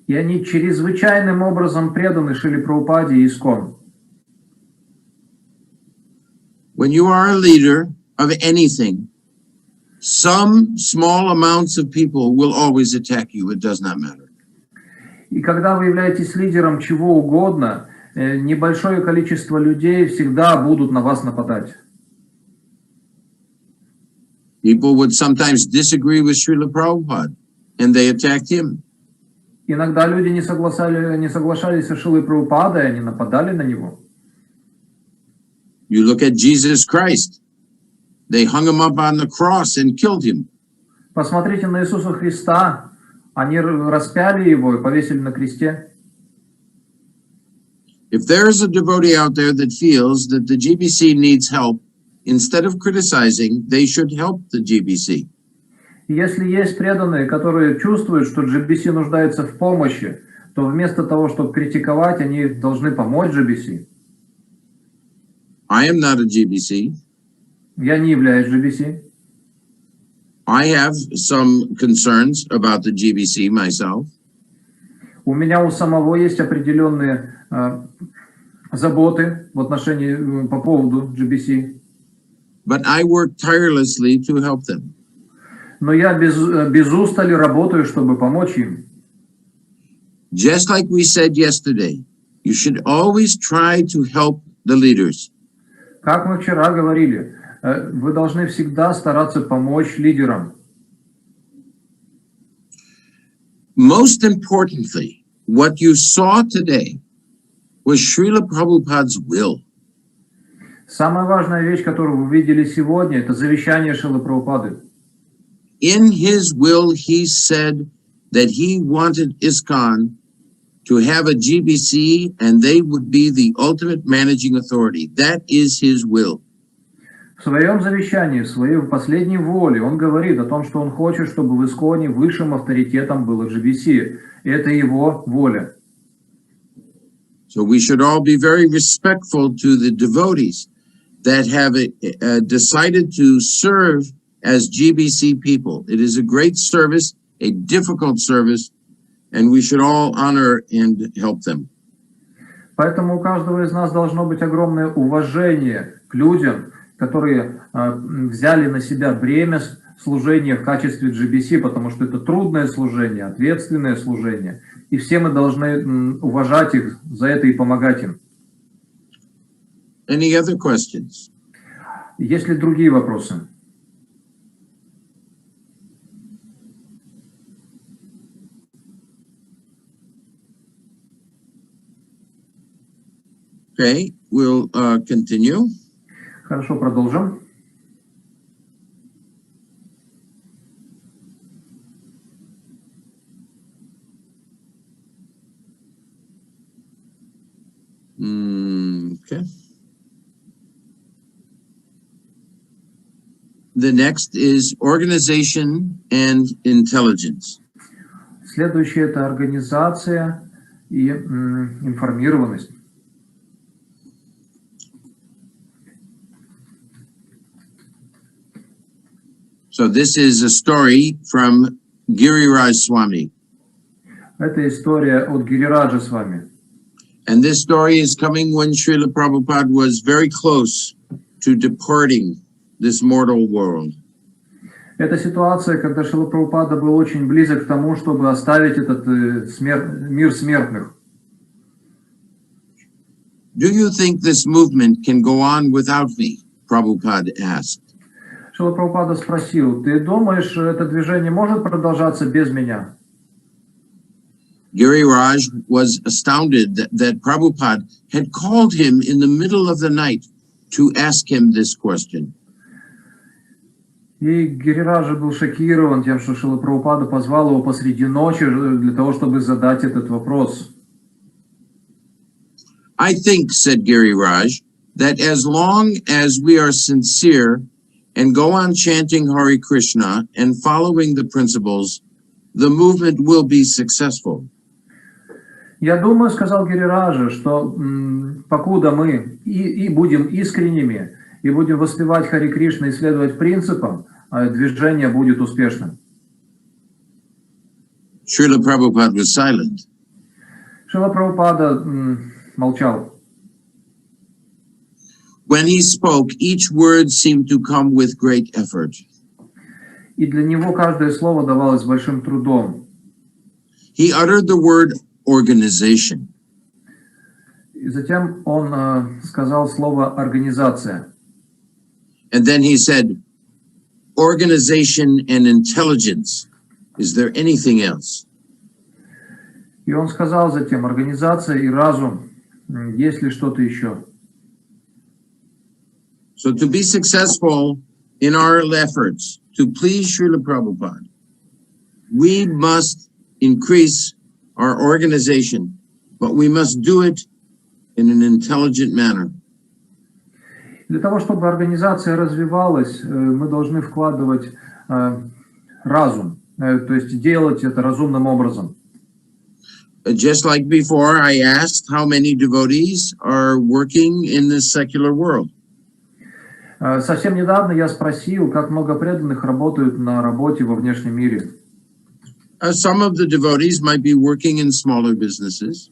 И они чрезвычайным образом преданы Шриле Прабхупаде и ИСККОН. When you are a leader of anything, some small amounts of people will always attack you. It does not matter. И когда вы являетесь лидером чего угодно, небольшое количество людей всегда будут на вас нападать. People would sometimes disagree with Srila Prabhupada, and they attacked him. Иногда люди не соглашались со Шрилой Прабхупадой, и они нападали на него. You look at Jesus Christ. They hung him up on the cross and killed him. Посмотрите на Иисуса Христа. Они распяли его и повесили на кресте. If there is a devotee out there that feels that the GBC needs help, instead of criticizing, they should help the GBC. Если есть преданные, которые чувствуют, что GBC нуждается в помощи, то вместо того, чтобы критиковать, они должны помочь GBC. I am not a GBC. Я не являюсь GBC. I have some concerns about the GBC myself. У меня у самого есть определенные заботы в отношении по поводу GBC. But I work tirelessly to help them. Но я без устали работаю, чтобы помочь им. Just like we said yesterday, you should always try to help the leaders. Как мы вчера говорили, вы должны всегда стараться помочь лидерам. Most importantly, what you saw today was Srila Prabhupada's will. Самая важная вещь, которую вы видели сегодня, это завещание Шрилы Прабхупады. In his will, he said that he wanted ISKCON to have a GBC and they would be the ultimate managing authority. That is his will. В своем завещании, в своей последней воле, он говорит о том, что он хочет, чтобы в ИСККОНе высшим авторитетом было GBC. Это его воля. So we should all be very respectful to the devotees that have decided to serve as GBC people. It is a great service, a difficult service, and we should all honor and help them. Поэтому у каждого из нас должно быть огромное уважение к людям, которые взяли на себя бремя служения в качестве GBC, потому что это трудное служение, ответственное служение, и все мы должны уважать их за это и помогать им. Any other questions? Есть ли другие вопросы? Okay, we'll continue. Хорошо, продолжим. Okay. The next is organization and intelligence. Следующее – это организация и информированность. So this is a story from Giriraj Swami. Это история от Гирираджа с вами. And this story is coming when Srila Prabhupada was very close to departing this mortal world. Это ситуация, когда Шрила Прабхупада был очень близок к тому, чтобы оставить этот мир смертных. Do you think this movement can go on without me? Prabhupada asked. Шрила Прабхупада спросил, ты думаешь, это движение может продолжаться без меня? Giriraj was astounded that Prabhupada had called him in the middle of the night to ask him this question. И Гирираджа был шокирован тем, что Шрила Прабхупада позвал его посреди ночи для того, чтобы задать этот вопрос. I think, said Giriraj, that as long as we are sincere and go on chanting Hare Krishna and following the principles, the movement will be successful. Я думаю, сказал Гирираджа, что покуда мы и будем искренними, и будем воспевать Харе Кришна и следовать принципам, движение будет успешным. Srila Prabhupada was silent. Шрила Прабхупада молчал. When he spoke, each word seemed to come with great effort. И для него каждое слово давалось с большим трудом. He uttered the word organization. И затем он сказал слово «организация». And then he said, organization and intelligence. Is there anything else? И он сказал затем «организация и разум». Есть ли что-то еще? So to be successful in our efforts to please Srila Prabhupada, we must increase our organization, but we must do it in an intelligent manner. Для того, чтобы организация развивалась, мы должны вкладывать разум, то есть делать это разумным образом. Just like before, I asked how many devotees are working in this secular world. Совсем недавно я спросил, как много преданных работают на работе во внешнем мире. Some of the devotees might be working in smaller businesses.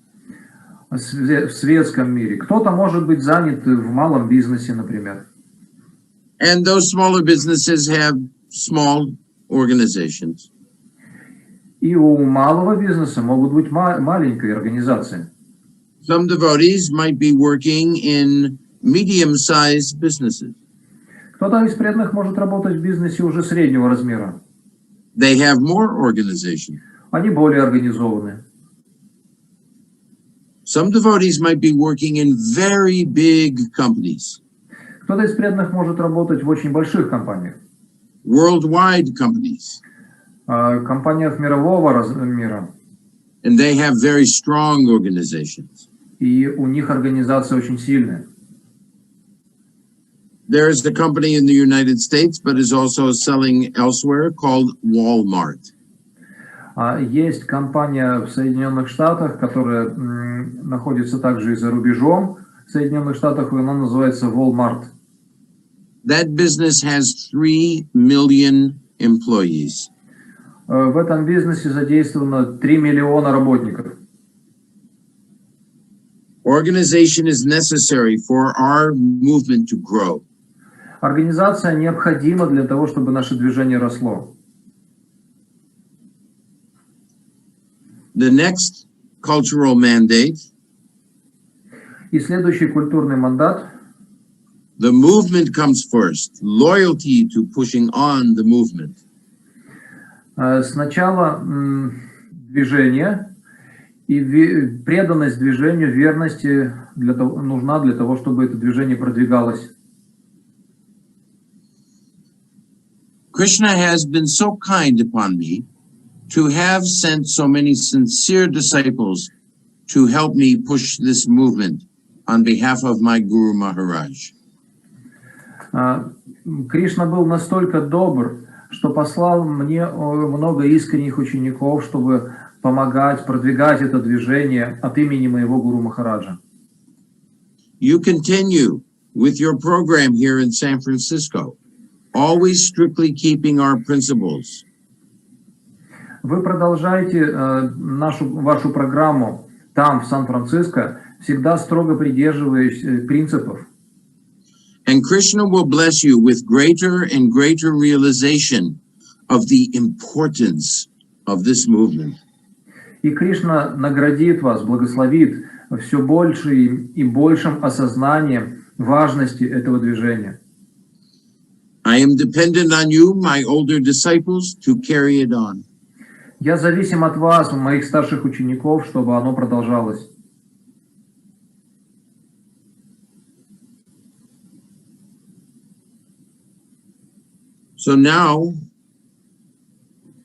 В светском мире. Кто-то может быть занят в малом бизнесе, например. And those smaller businesses have small organizations. И у малого бизнеса могут быть маленькие организации. Some devotees might be working in medium-sized businesses. Кто-то из преданных может работать в бизнесе уже среднего размера. They have more organization. Они более организованы. Some devotees might be working in very big companies. Кто-то из преданных может работать в очень больших компаниях. Worldwide companies. Компаниях мирового размера. And they have very strong organizations. И у них организация очень сильная. There is a company in the United States, but is also selling elsewhere, called Walmart. Есть компания в Соединенных Штатах, которая находится также и за рубежом в Соединенных Штатах, и она называется Walmart. That business has 3 million employees. В этом бизнесе задействовано 3 миллиона работников. Organization is necessary for our movement to grow. Организация необходима для того, чтобы наше движение росло. The next cultural mandate, И следующий культурный мандат. the movement comes first, loyalty to pushing on the movement. Сначала движение и преданность движению, верности нужна для того, чтобы это движение продвигалось. Krishna has been so kind upon me to have sent so many sincere disciples to help me push this movement on behalf of my Guru Maharaj. Кришна был настолько добр, что послал мне много искренних учеников, чтобы помогать, продвигать это движение от имени моего Гуру Махараджа. You continue with your program here in San Francisco, always strictly keeping our principles. Вы продолжаете вашу программу там, в Сан-Франциско, всегда строго придерживаясь принципов. And Krishna will bless you with greater and greater realization of the importance of this movement. И Кришна наградит вас, благословит все большим и большим осознанием важности этого движения. I am dependent on you, my older disciples, to carry it on. Я зависим от вас, моих старших учеников, чтобы оно продолжалось. So now,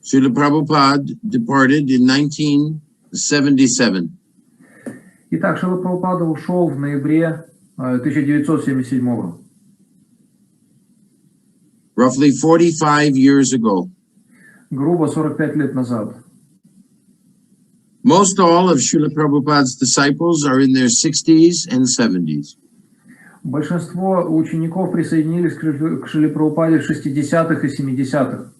Srila Prabhupada departed in 1977. Итак, Шрила Прабхупада ушел в ноябре 1977 года. Roughly 45 years ago. Грубо 45 лет назад. Most all of Srila Prabhupada's disciples are in their 60s and 70s. Большинство учеников присоединились к Шриле Прабхупаде в 60-х и 70-х.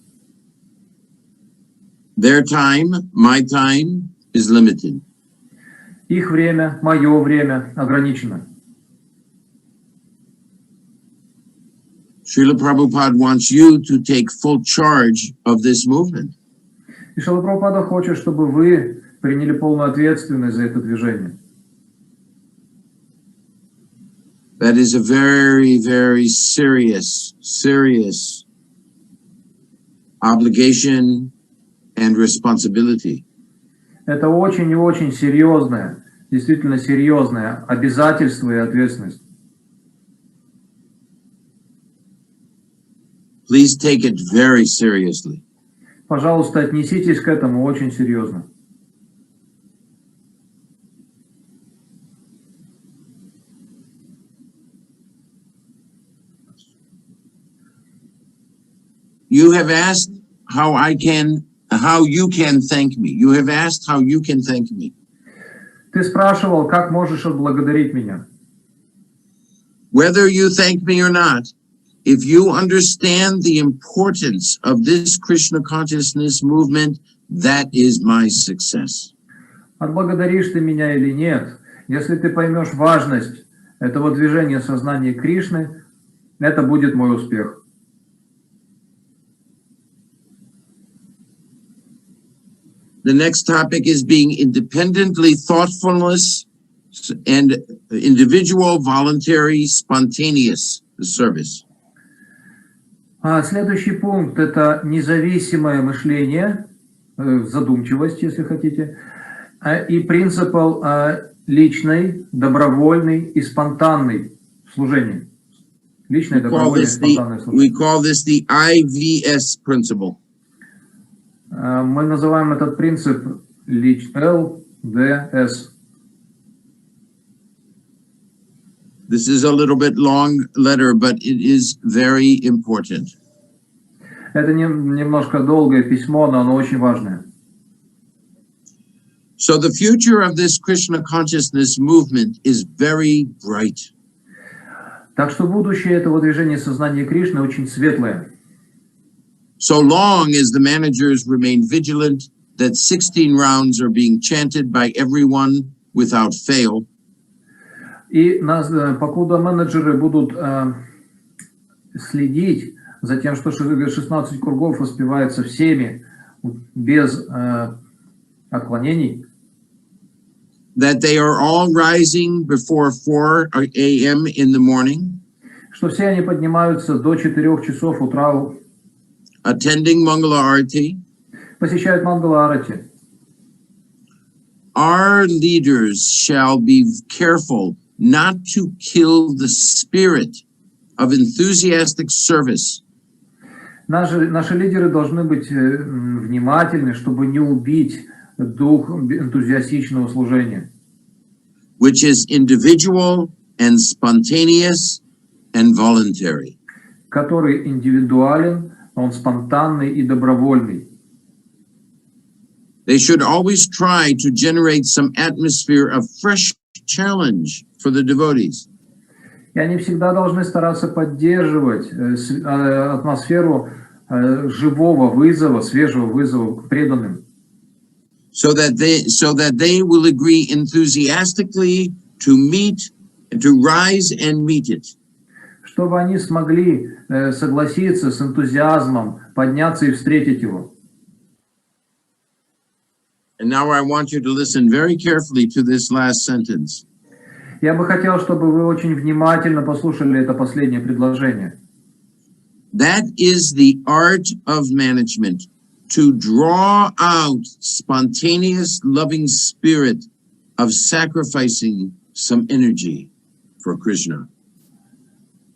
Their time, my time, is limited. Их время, мое время ограничено. Srila Prabhupada wants you to take full charge of this movement. И Шрила Прабхупада хочет, чтобы вы приняли полную ответственность за это движение. That is a very, very serious obligation and responsibility. Это очень и очень серьезное, действительно серьезное обязательство и ответственность. Please take it very seriously. Пожалуйста, отнеситесь к этому очень серьезно. You have asked how you can thank me. You have asked how you can thank me. Ты спрашивал, как можешь отблагодарить меня? Whether you thank me or not, if you understand the importance of this Krishna consciousness movement, that is my success. Отблагодаришь ты меня или нет, если ты поймешь важность этого движения сознания Кришны, это будет мой успех. The next topic is being independently thoughtfulness and individual, voluntary, spontaneous service. Следующий пункт – это независимое мышление, задумчивость, если хотите, и принцип личной, добровольной и спонтанной служения. Личное, добровольное и спонтанное служение. We call this the IVS principle. Мы называем этот принцип ЛДС. This is a little bit long letter, but it is very important. Это немножко долгое письмо, но оно очень важное. So the future of this Krishna consciousness movement is very bright. Так что будущее этого движения сознания Кришны очень светлое. So long as the managers remain vigilant that 16 rounds are being chanted by everyone without fail. И покуда менеджеры будут следить за тем, что 16 кругов воспевается всеми без отклонений, that they are all rising before 4 a.m. in the morning, что все они поднимаются до 4 часов утра, attending Mangala Arati, посещают Мангала Арати. Our leaders shall be careful not to kill the spirit of enthusiastic service. Наши лидеры должны быть внимательны, чтобы не убить дух энтузиастичного служения, which is individual and spontaneous and voluntary. который индивидуален, он спонтанный и добровольный. They should always try to generate some atmosphere of fresh challenge for the devotees. И они всегда должны стараться поддерживать атмосферу живого вызова, свежего вызова к преданным. So that they will agree enthusiastically to meet, to rise and meet it. Чтобы они смогли согласиться с энтузиазмом, подняться и встретить его. And now I want you to listen very carefully to this last sentence. Я бы хотел, чтобы вы очень внимательно послушали это последнее предложение. That is the art of management, to draw out spontaneous loving spirit of sacrificing some energy for Krishna.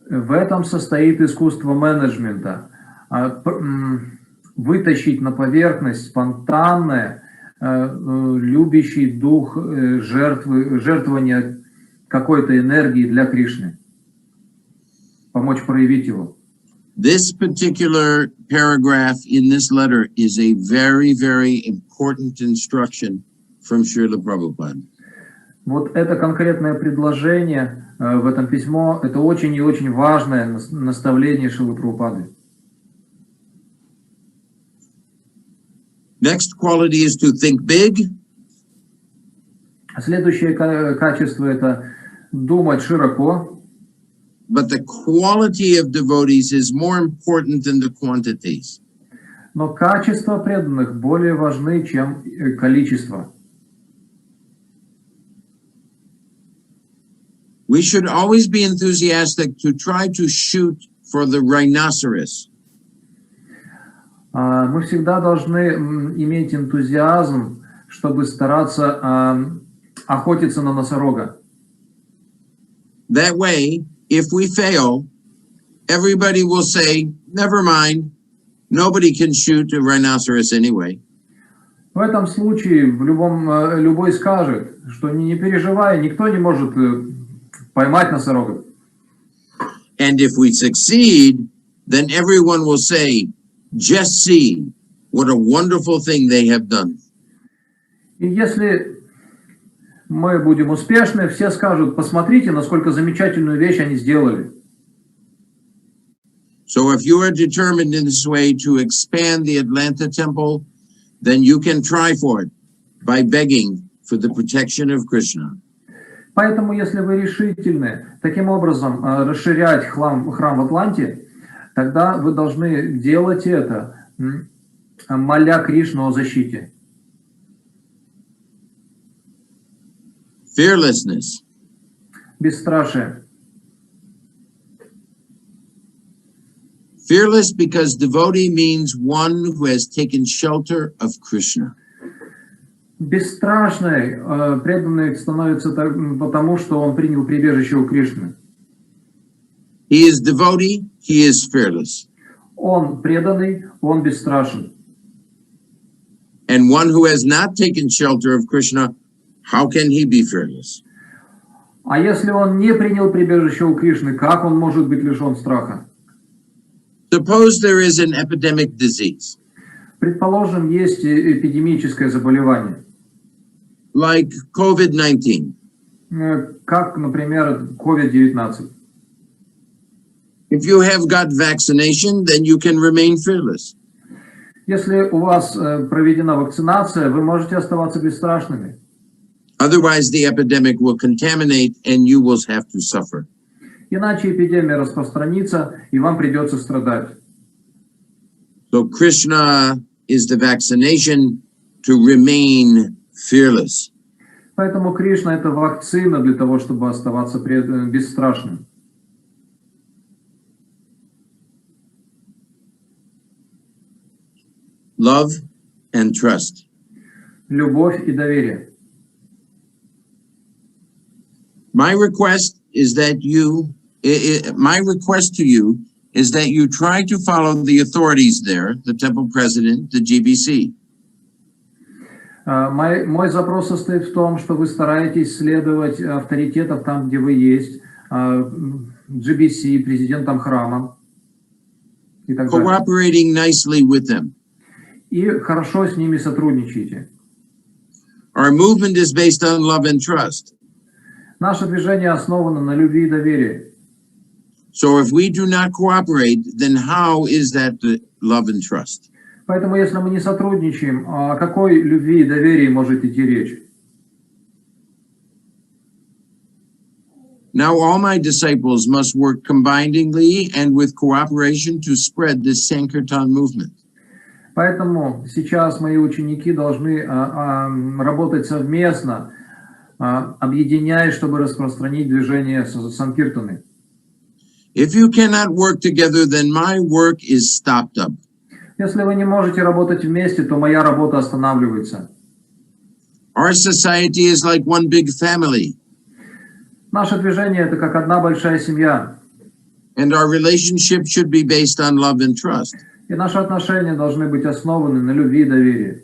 В этом состоит искусство менеджмента. Вытащить на поверхность спонтанное, любящий дух жертвования какой-то энергии для Кришны. Помочь проявить его. This particular paragraph in this letter is a very, very important instruction from Srila Prabhupada. Вот это конкретное предложение в этом письмо, это очень и очень важное наставление Шрилы Прабхупады. Next quality is to think big. Следующее качество – это думать широко. But the quality of devotees is more important than the quantities. Но качества преданных более важны, чем количество. We should always be enthusiastic to try to shoot for the rhinoceros. Мы всегда должны иметь энтузиазм, чтобы стараться охотиться на носорога. That way, if we fail, everybody will say, never mind, nobody can shoot a rhinoceros anyway. В этом случае любой скажет, что не переживай, никто не может поймать носорога. And if we succeed, then everyone will say, just see what a wonderful thing they have done. И если мы будем успешны, все скажут, посмотрите, насколько замечательную вещь они сделали. So if you are determined in this way to expand the Atlanta temple, then you can try for it by begging for the protection of Krishna. Поэтому, если вы решительны таким образом расширять храм в Атланте, тогда вы должны делать это, моля Кришну о защите. Fearlessness. Бесстрашие. Fearless because devotee means one who has taken shelter of Krishna. Бесстрашный преданный становится потому, что он принял прибежище у Кришны. He is devotee, he is fearless. Он преданный, он бесстрашен. And one who has not taken shelter of Krishna, how can he be fearless? А если он не принял прибежище у Кришны, как он может быть лишен страха? Suppose there is an epidemic disease, Предположим, есть эпидемическое заболевание, like COVID-19. как, например, COVID-19. If you have got vaccination, then you can remain fearless. Если у вас проведена вакцинация, вы можете оставаться бесстрашными. Otherwise, the epidemic will contaminate and you will have to suffer. Иначе эпидемия распространится, и вам придется страдать. So Krishna is the vaccination to remain fearless. Поэтому Кришна — это вакцина для того, чтобы оставаться бесстрашным. Love and trust. Любовь и доверие. My request to you is that you try to follow the authorities there, the temple president, the GBC. Мой запрос состоит в том, что вы стараетесь следовать авторитетам там, где вы есть, GBC, президентом храма и так далее. Cooperating nicely with them. И хорошо с ними сотрудничайте. Our movement is based on love and trust. Наше движение основано на любви и доверии. So if we do not cooperate, then how is that love and trust? Поэтому, если мы не сотрудничаем, о какой любви и доверии может идти речь? Now all my disciples must work combinedly and with cooperation to spread this Sankirtan movement. Поэтому сейчас мои ученики должны работать совместно, объединяясь, чтобы распространить движение Санкиртаны. If you cannot work together, then my work is stopped up. Если вы не можете работать вместе, то моя работа останавливается. Our society is like one big family. Наше движение — это как одна большая семья. And our relationship should be based on love and trust. И наши отношения должны быть основаны на любви и доверии.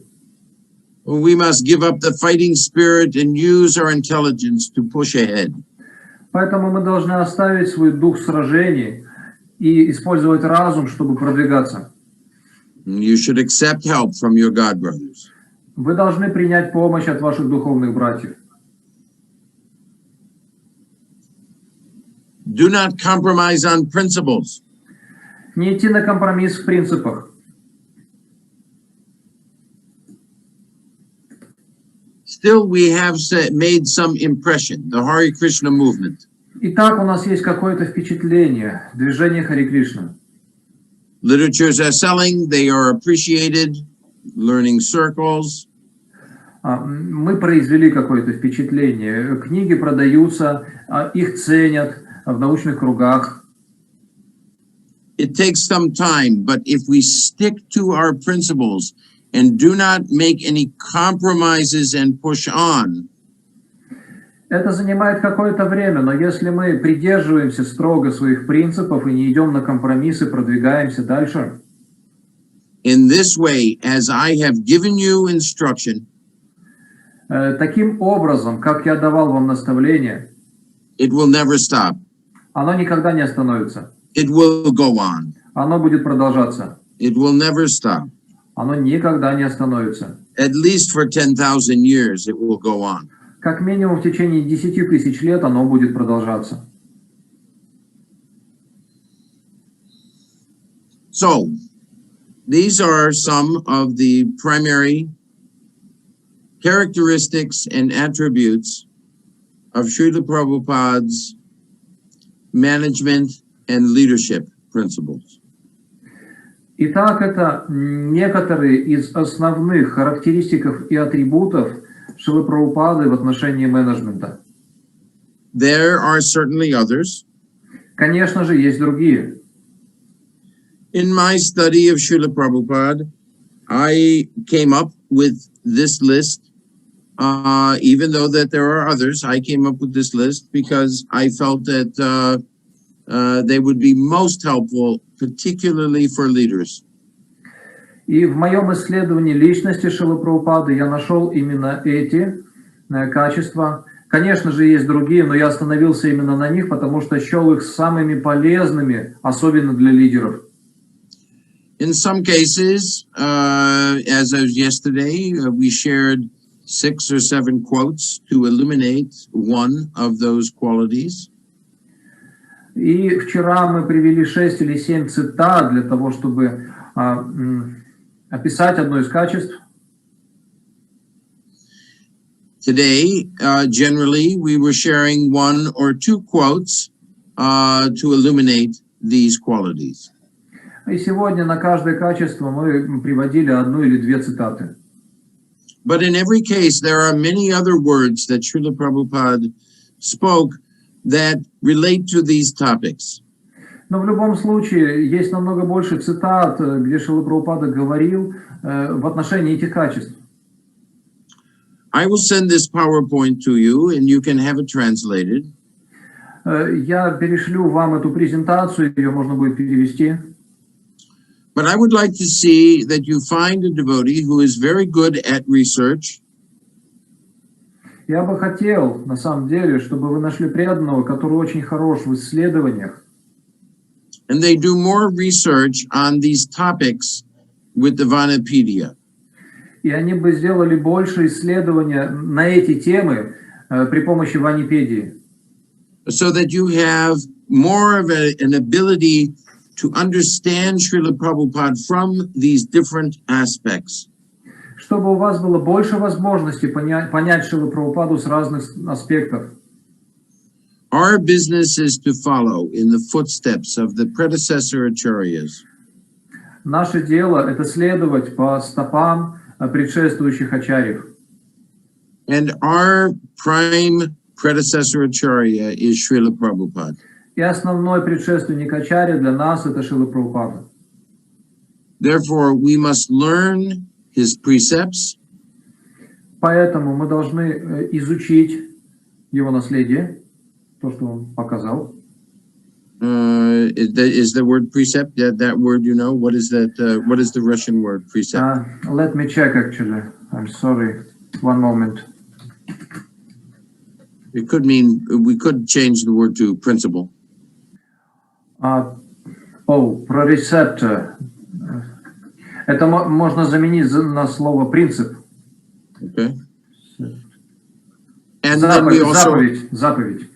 We must give up the fighting spirit and use our intelligence to push ahead. Поэтому мы должны оставить свой дух сражений и использовать разум, чтобы продвигаться. You should accept help from your God brothers. Вы должны принять помощь от ваших духовных братьев. Do not compromise on principles. Не идти на компромисс в принципах. Still, we have made some impression, the Hare Krishna movement. Итак, у нас есть какое-то впечатление, движение Харе Кришна. Literatures are selling, they are appreciated, learning circles. мы произвели какое-то впечатление, книги продаются, их ценят в научных кругах. It takes some time, but if we stick to our principles and do not make any compromises and push on, Это занимает какое-то время, но если мы придерживаемся строго своих принципов и не идем на компромиссы, продвигаемся дальше. in this way, as I have given you instruction, Таким образом, как я давал вам наставление, it will never stop. оно никогда не остановится. It will go on. Оно будет продолжаться. It will never stop. Оно никогда не остановится. At least for 10,000 years, it will go on. Как минимум в течение 10 тысяч лет оно будет продолжаться. So, these are some of the primary characteristics and attributes of Srila Prabhupada's management and leadership principles. Итак, это некоторые из основных характеристик и атрибутов Шрилы Прабхупады в отношении менеджмента. There are certainly others. Конечно же, есть другие. In my study of Srila Prabhupada, I came up with this list, even though that there are others. I came up with this list because I felt that they would be most helpful, particularly for leaders. И в моем исследовании личности Шрилы Прабхупады я нашел именно эти качества. Конечно же, есть другие, но я остановился именно на них, потому что счел их самыми полезными, особенно для лидеров. In some cases, as of yesterday, we shared 6 or 7 quotes to illuminate one of those qualities. И вчера мы привели 6 или 7 цитат для того, чтобы описать одно из качеств. Today, generally, we were sharing 1 or 2 quotes to illuminate these qualities. И сегодня на каждое качество мы приводили 1 или 2 цитаты. But in every case, there are many other words that Srila Prabhupada spoke that relate to these topics. Но в любом случае есть намного больше цитат, где Шрила Прабхупада говорил в отношении этих качеств. I will send this PowerPoint to you, and you can have it translated. Я перешлю вам эту презентацию, ее можно будет перевести. But I would like to see that you find a devotee who is very good at research. Я бы хотел, на самом деле, чтобы вы нашли преданного, который очень хорош в исследованиях. And they do more research on these topics with the Vanapedia. И они бы сделали больше исследования на эти темы при помощи Ванипедии. So that you have more of an ability to understand Srila Prabhupada from these different aspects. Чтобы у вас было больше возможностей понять Шрилу Прабхупаду с разных аспектов. Our business is to follow in the footsteps of the predecessor acharyas. Наше дело – это следовать по стопам предшествующих ачарьев. And our prime predecessor acharya is Srila Prabhupada. И основной предшественник ачарья для нас – это Шрила Прабхупада. Therefore, we must learn his precepts. Поэтому мы должны изучить его наследие, то, что он показал. Is the word precept, that word, you know? What is that? What is the Russian word, precept? Let me check, actually. I'm sorry. One moment. It could mean, we could change the word to principle. Прорецепт. Это можно заменить на слово принцип. Okay. And then we also заповедь.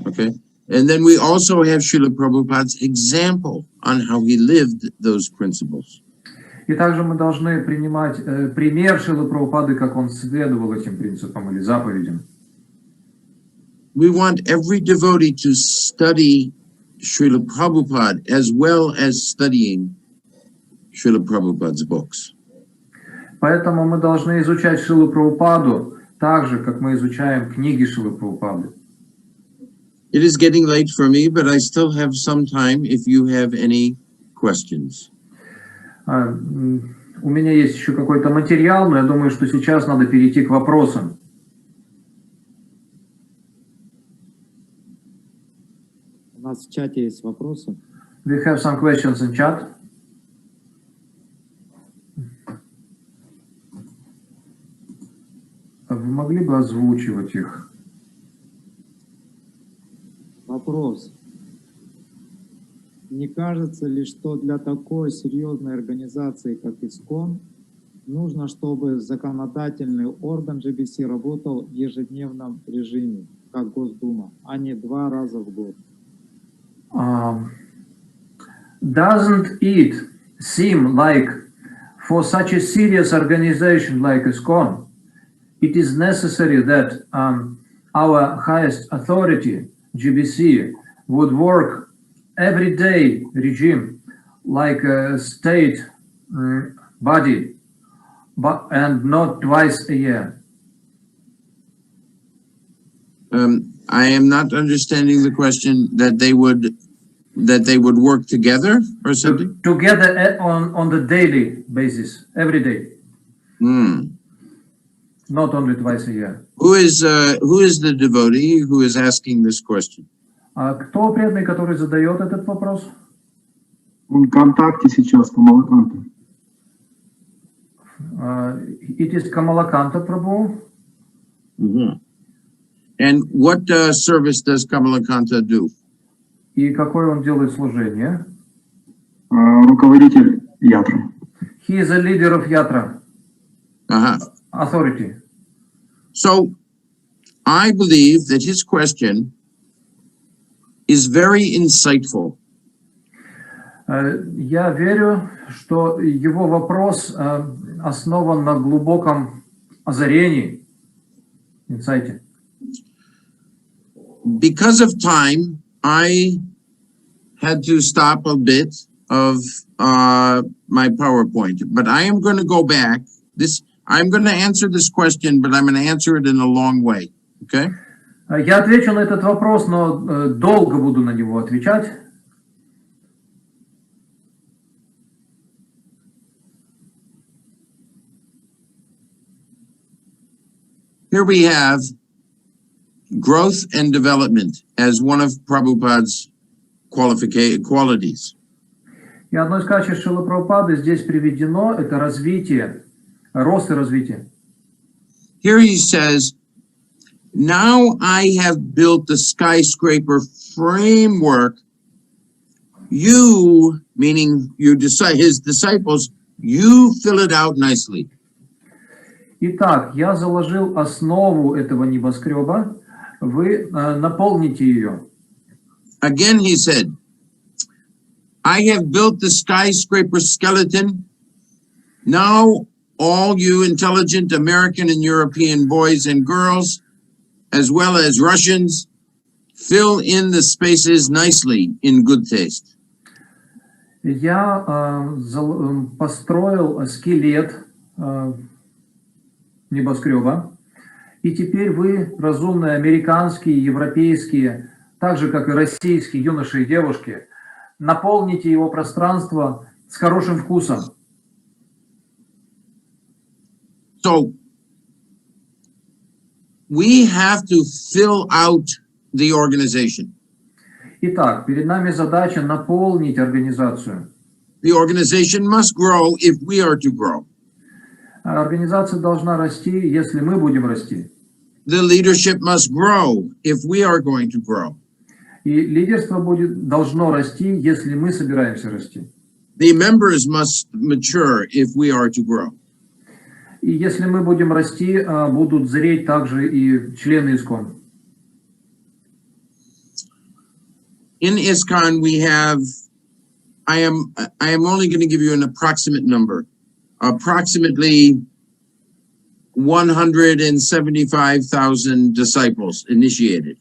Okay. And then we also have Srila Prabhupada's example on how he lived those principles. И также мы должны принимать пример Шрилы Прабхупады, как он следовал этим принципам или заповедям. We want every devotee to study Srila Prabhupada as well as studying Srila Prabhupada's books. Поэтому мы должны изучать Шрилу Прабхупаду так же, как мы изучаем книги Шрилы Прабхупады. It is getting late for me, but I still have some time if you have any questions. У меня есть еще какой-то материал, но я думаю, что сейчас надо перейти к вопросам. У нас в чате есть вопросы. We have some questions in chat. Вы могли бы озвучивать их? Вопрос. Не кажется ли, что для такой серьезной организации, как ИСКОН, нужно, чтобы законодательный орган GBC работал в ежедневном режиме, как Госдума, а не 2 раза в год? Doesn't it seem like for such a serious organization like ISKCON, it is necessary that our highest authority, GBC, would work everyday regime like a state body, and not twice a year? I am not understanding the question. That they would work together or something? Together on the daily basis, every day. Not only twice a year. Who is the devotee who is asking this question? Кто преданный, который задает этот вопрос? Он в контакте сейчас, Камалаканта. It is Kamalakanta Prabhu. And what service does Kamalakanta do? И какое он делает служение? Руководитель ятра. He is a leader of Yatra. Authority. So, I believe that his question is very insightful. Я верю, что его вопрос основан на глубоком озарении, инсайте. Because of time, I had to stop a bit of my PowerPoint, but I am going to go back. I'm going to answer this question, but I'm going to answer it in a long way. Okay? Я отвечу на этот вопрос, но долго буду на него отвечать. Here we have growth and development as one of Prabhupada's qualities. И одно из качеств Шрилы Прабхупады здесь приведено, это развитие, рост и развитие. Here he says, now I have built the skyscraper framework. You, meaning his disciples, you fill it out nicely. Итак, я заложил основу этого небоскреба, вы наполните ее. Again, he said, I have built the skyscraper skeleton. Now, all you intelligent American and European boys and girls, as well as Russians, fill in the spaces nicely in good taste. Я построил скелет небоскреба, и теперь вы, разумные американские, европейские, так же, как и российские юноши и девушки, наполните его пространство с хорошим вкусом. So, we have to fill out the organization. Итак, перед нами задача наполнить организацию. The organization must grow if we are to grow. Организация должна расти, если мы будем расти. The leadership must grow if we are going to grow. И лидерство должно расти, если мы собираемся расти. The members must mature if we are to grow. И если мы будем расти, будут зреть также и члены ИСКОН. In ISKCON, we have, I am only going to give you an approximate number, approximately 175,000 disciples initiated.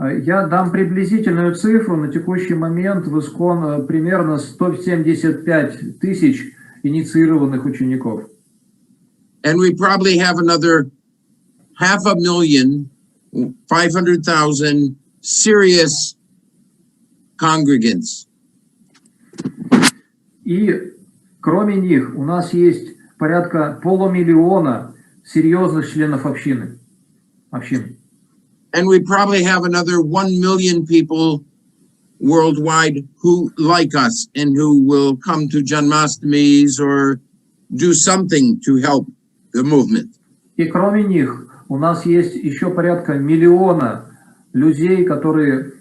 Я дам приблизительную цифру. На текущий момент в ИСКОН примерно 175 тысяч инициированных учеников. And we probably have another 500,000 serious congregants. И кроме них у нас есть порядка полумиллиона серьезных членов общин. And we probably have another 1 million people worldwide who like us and who will come to Janmastamis or do something to help the movement. И кроме них у нас есть еще порядка миллиона людей, которые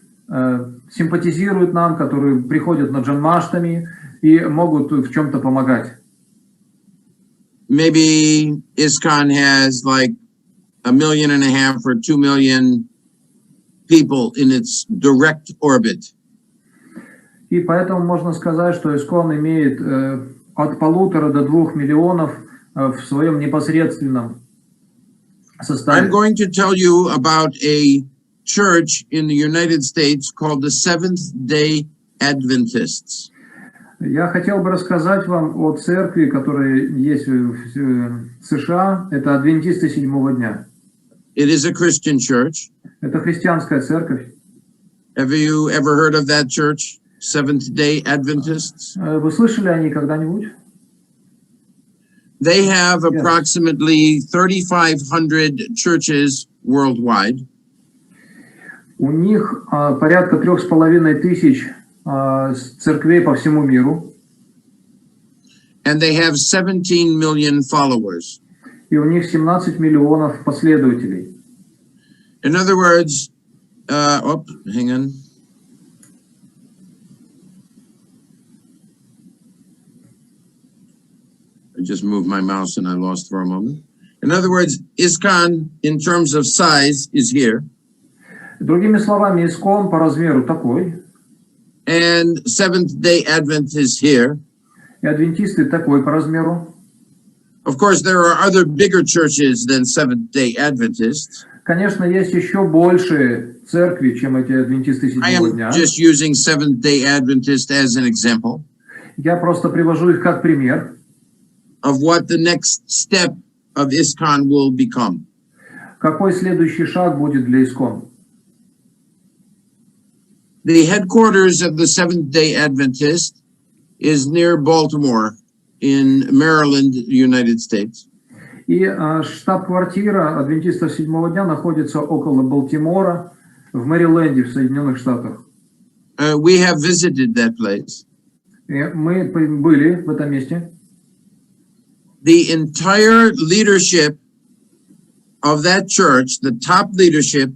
симпатизируют нам, которые приходят на Джанмаштами и могут в чем-то помогать. Maybe ISKCON has like 1.5 million or 2 million people in its direct orbit. И поэтому можно сказать, что ИСККОН имеет от 1,5 до 2 миллионов в своем непосредственном составе. I'm going to tell you about a church in the United States called the Seventh-day Adventists. Я хотел бы рассказать вам о церкви, которая есть в США. Это адвентисты седьмого дня. It is a Christian church. Это христианская церковь. Have you ever heard of that church, Seventh-day Adventists? Вы слышали о ней когда-нибудь? They have approximately 3,500 churches worldwide. У них порядка 3500 церквей по всему миру. And they have 17 million followers. И у них 17 миллионов последователей. In other words, hang on. I just moved my mouse and I lost for a moment. In other words, ISKCON, in terms of size, is here. Другими словами, ИСККОН по размеру такой. And Seventh-day Advent is here. И адвентисты такой по размеру. Of course, there are other bigger churches than Seventh-day Adventists. Конечно, есть еще больше церкви, чем эти адвентисты I седьмого am дня. just using Seventh-day Adventist as an example Я просто привожу их как пример of what the next step of ISKCON will become. какой следующий шаг будет для ИСККОН. The headquarters of the Seventh-day Adventist is near Baltimore in Maryland, United States. И штаб-квартира адвентистов седьмого дня находится около Балтимора в Мэриленде в Соединенных Штатах. We have visited that place. И мы были в этом месте. The entire leadership of that church, the top leadership,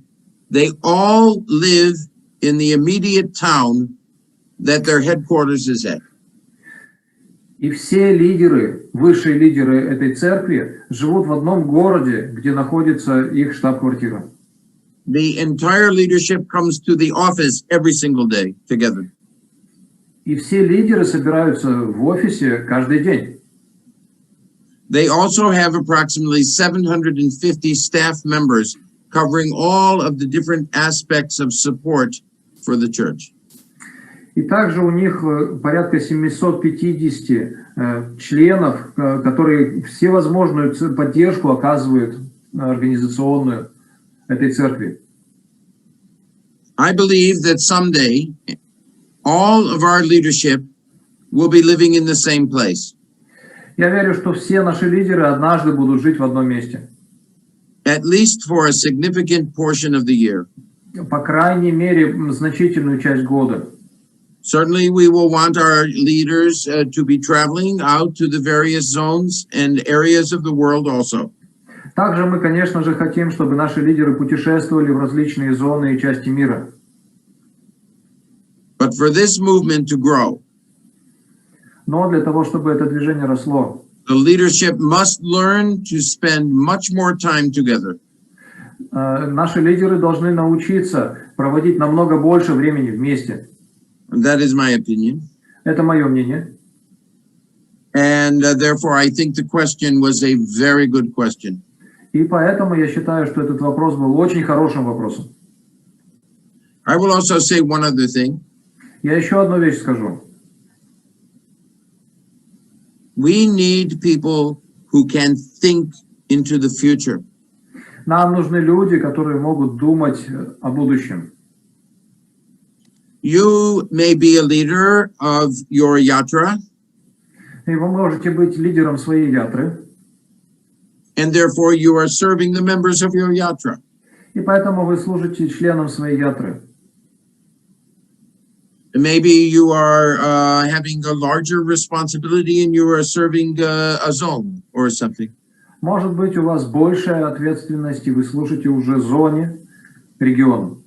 they all live in the immediate town that their headquarters is at. И все лидеры, высшие лидеры этой церкви живут в одном городе, где находится их штаб-квартира. The entire leadership comes to the office every single day together. И все лидеры собираются в офисе каждый день. They also have approximately 750 staff members covering all of the different aspects of support for the church. И также у них порядка 750 членов, которые всевозможную поддержку оказывают организационную этой церкви. I believe that someday all of our leadership will be living in the same place. Я верю, что все наши лидеры однажды будут жить в одном месте. At least for a significant portion of the year. По крайней мере, значительную часть года. Certainly we will want our leaders to be traveling out to the various zones and areas of the world also. Также мы, конечно же, хотим, чтобы наши лидеры путешествовали в различные зоны и части мира. But for this movement to grow, Но для того, чтобы это движение росло, the leadership must learn to spend much more time together. Наши лидеры должны научиться проводить намного больше времени вместе. That is my opinion. Это мое мнение. And therefore, I think the question was a very good question. И поэтому я считаю, что этот вопрос был очень хорошим вопросом. I will also say one other thing. Я еще одну вещь скажу. We need people who can think into the future. Нам нужны люди, которые могут думать о будущем. You may be a leader of your yatra, И вы можете быть лидером своей ятры, and therefore you are serving the members of your yatra. и поэтому вы служите членам своей ятры. Maybe you are having a larger responsibility and you are serving a zone or something. Может быть, у вас большая ответственность, и вы служите уже зоне, региону.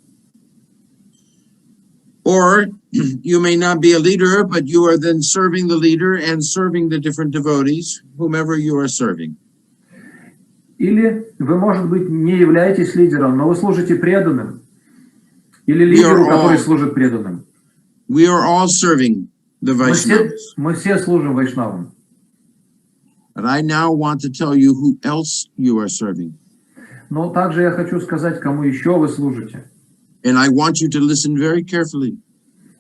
Or you may not be a leader, but you are then serving the leader and serving the different devotees, whomever you are serving. Или вы, может быть, не являетесь лидером, но вы служите преданным. Или лидеру, который служит преданным. We are all serving the Vaishnavas. Мы все служим вайшнавам. But I now want to tell you who else you are serving. Но также я хочу сказать, кому еще вы служите. And I want you to listen very carefully.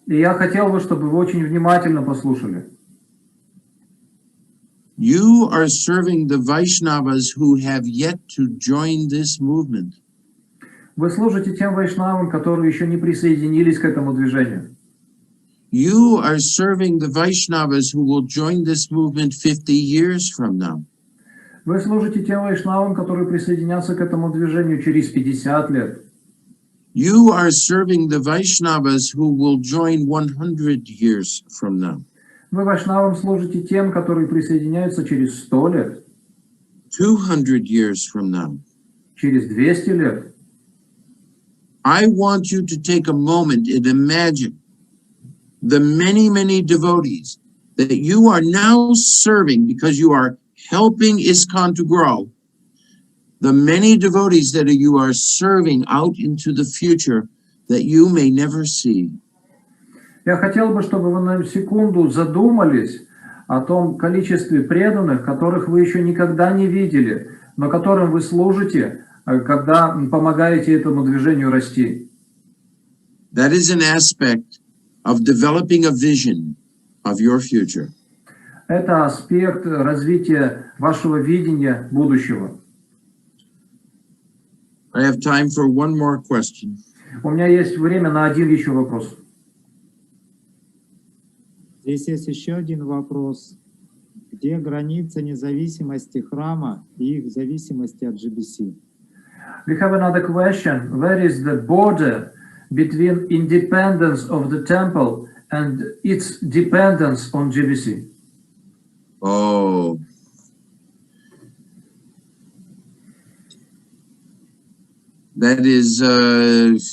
И я хотел бы, чтобы вы очень внимательно послушали. You are serving the Vaishnavas who have yet to join this movement. Вы служите тем вайшнавам, которые еще не присоединились к этому движению. You are serving the Vaishnavas who will join this movement 50 years from now. Вы служите тем вайшнавам, которые присоединятся к этому движению через 50 лет. You are serving the Vaishnavas who will join 100 years from now. Вы вайшнавам служите тем, которые присоединяются через 100 лет, 200 years from now. через 200 лет. I want you to take a moment and imagine the many, many devotees that you are now serving because you are helping ISKCON to grow. The many devotees that you are serving out into the future that you may never see. Я хотел бы, чтобы вы на секунду задумались о том количестве преданных, которых вы еще никогда не видели, но которым вы служите, когда помогаете этому движению расти. That is an aspect of developing a vision of your future. Это аспект развития вашего видения будущего. I have time for one more question. У меня есть время на один еще вопрос. Здесь есть еще один вопрос. Где граница независимости храма и их зависимости от GBC? We have another question. Where is the border between independence of the temple and its dependence on GBC? Oh. That is a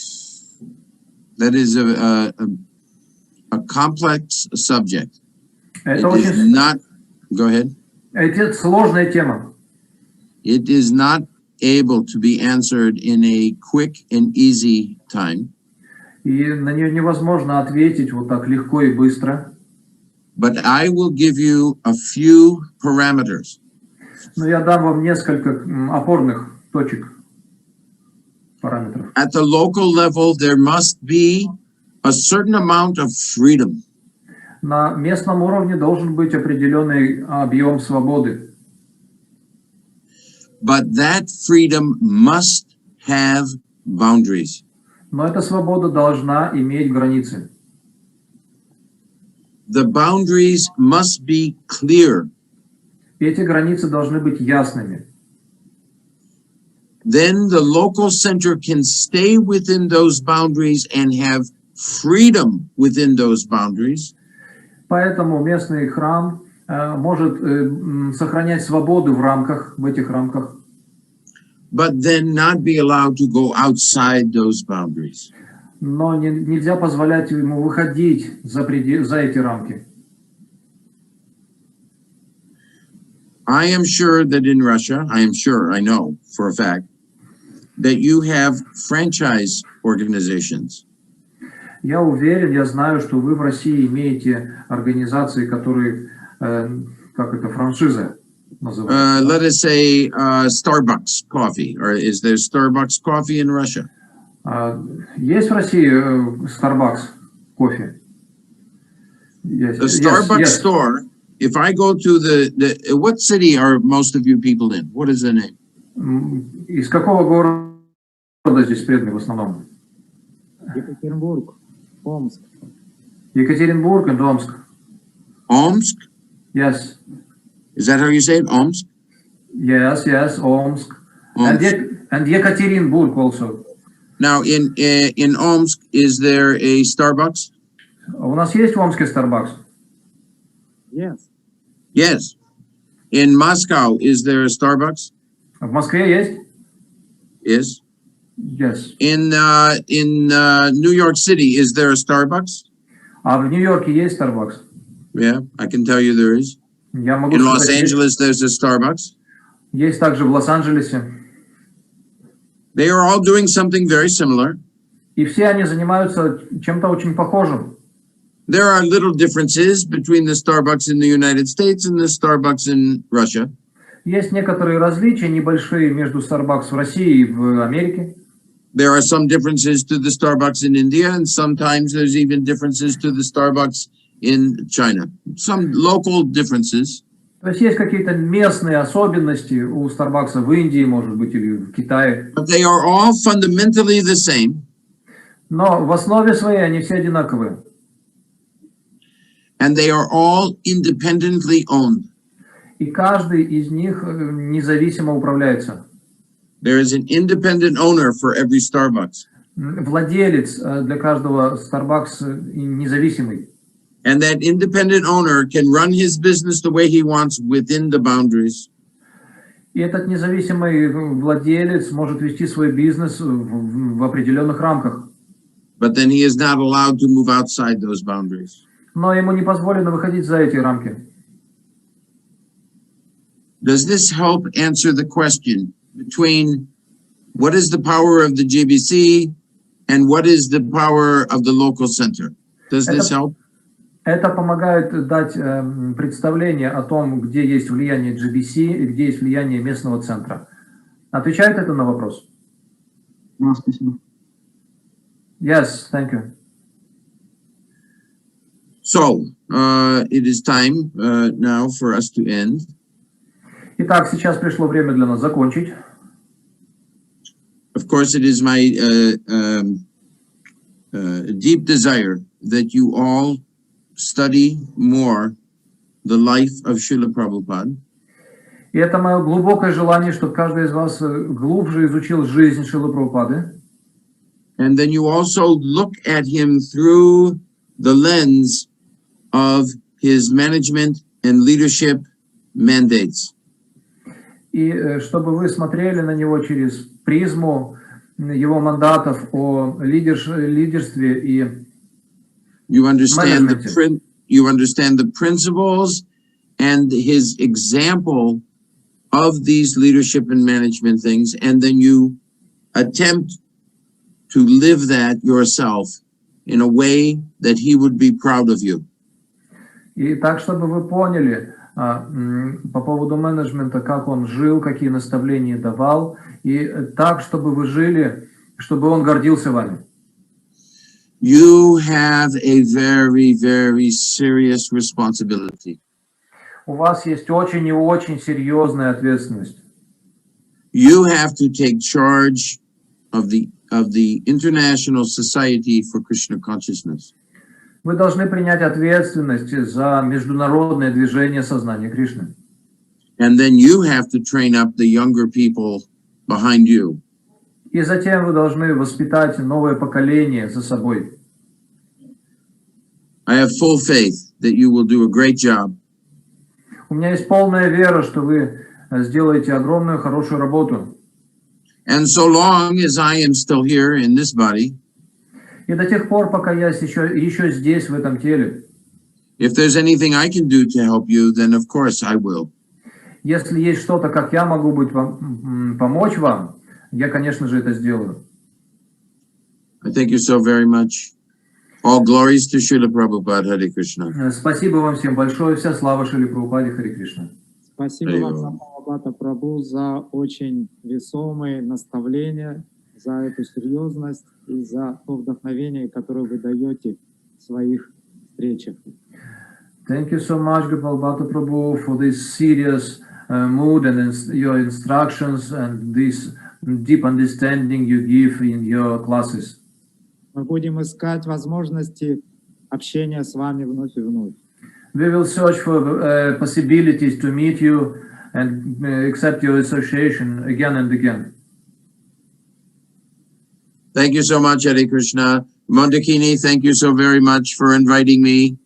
complex subject. Это It is очень not, go ahead. это сложная тема. It is not able to be answered in a quick and easy time. И на нее невозможно ответить вот так легко и быстро. But I will give you a few parameters. Но я дам вам несколько опорных точек, параметров. At the local level, there must be a certain amount of freedom. На местном уровне должен быть определенный объем свободы. But that freedom must have boundaries. Но эта свобода должна иметь границы. The boundaries must be clear. Эти границы должны быть ясными. Then the local center can stay within those boundaries and have freedom within those boundaries. Поэтому местный храм может сохранять свободу в этих рамках. But then not be allowed to go outside those boundaries. Но нельзя позволять ему выходить за эти рамки. I am sure that in Russia, I know for a fact, that you have franchise organizations. Я уверен, я знаю, что вы в России имеете организации, которые, как это, франшиза называется. Let us say Starbucks coffee, or is there Starbucks coffee in Russia? Есть в России Starbucks кофе? The Starbucks store if I go to what city are most of you people in? What is the name? Из какого города здесь преданные в основном? Екатеринбург, Омск. Екатеринбург and Омск. Omsk? Yes. Is that how you say it? Omsk? Yes, yes, Омск. And Yekaterinburg also. Now, in Omsk, is there a Starbucks? У нас есть в Омске Starbucks? Yes. Yes. In Moscow, is there a Starbucks? В Москве есть? Yes. Yes. In New York City, is there a Starbucks? А в Нью-Йорке есть Starbucks? Yeah, I can tell you there is. Я могу In Los сказать, Angeles, there's a Starbucks. есть также в Лос-Анджелесе. They are all doing something very similar. И все они занимаются чем-то очень похожим. There are little differences between the Starbucks in the United States and the Starbucks in Russia. Есть некоторые различия небольшие между Starbucks в России и в Америке. There are some differences to the Starbucks in India, and sometimes there's even differences to the Starbucks in China. Some local differences. То есть есть какие-то местные особенности у Starbucks в Индии, может быть, или в Китае. But they are all fundamentally the same. Но в основе своей они все одинаковые. And they are all independently owned. И каждый из них независимо управляется. There is an independent owner for every Starbucks. Владелец для каждого Starbucks независимый. And that independent owner can run his business the way he wants within the boundaries. И этот независимый владелец может вести свой бизнес в определенных рамках. But then he is not allowed to move outside those boundaries. Но ему не позволено выходить за эти рамки. Does this help answer the question between what is the power of the GBC and what is the power of the local center? Does this help? Это помогает дать представление о том, где есть влияние GBC и где есть влияние местного центра. Отвечает это на вопрос? Да, спасибо. Yes, thank you. So, it is time now for us to end. Итак, сейчас пришло время для нас закончить. Of course, it is my deep desire that you all study more the life of Srila Prabhupada. И это мое глубокое желание, чтобы каждый из вас глубже изучил жизнь Шрилы Прабхупады. And then you also look at him through the lens of his management and leadership mandates. И чтобы вы смотрели на него через призму его мандатов о лидерстве и You understand менеджменте. you understand the principles and his example of these leadership and management things, and then you attempt to live that yourself in a way that he would be proud of you. И так, чтобы вы поняли по поводу менеджмента, как он жил, какие наставления давал, и так, чтобы вы жили, чтобы он гордился вами. You have a very, very serious responsibility. У вас есть очень и очень серьезная ответственность. You have to take charge of the International Society for Krishna Consciousness. Вы должны принять ответственность за международное движение сознания Кришны. And then you have to train up the younger people behind you. И затем вы должны воспитать новое поколение за собой. I have full faith that you will do a great job. У меня есть полная вера, что вы сделаете огромную, хорошую работу. And so long as I am still here in this body, И до тех пор, пока я еще здесь, в этом теле, if there's anything I can do to help you, then of course I will. если есть что-то, как я могу помочь вам, я, конечно же, это сделаю. I thank you so very much. All glories to Srila Prabhupada. Hare Krishna. Спасибо вам всем большое. Вся слава Шриле Прабхупаде. Харе Кришна. Спасибо вам, Бхагавата Прабху, за очень весомые наставления, за эту серьезность и за то вдохновение, которое вы даете в своих встречах. Thank you so much, Gopal Bhatta Prabhu, for this serious mood and your instructions and this deep understanding you give in your classes. Мы будем искать возможности общения с вами вновь и вновь. We will search for possibilities to meet you and accept your association again and again. Thank you so much, Hare Krishna. Mondakini, thank you so very much for inviting me.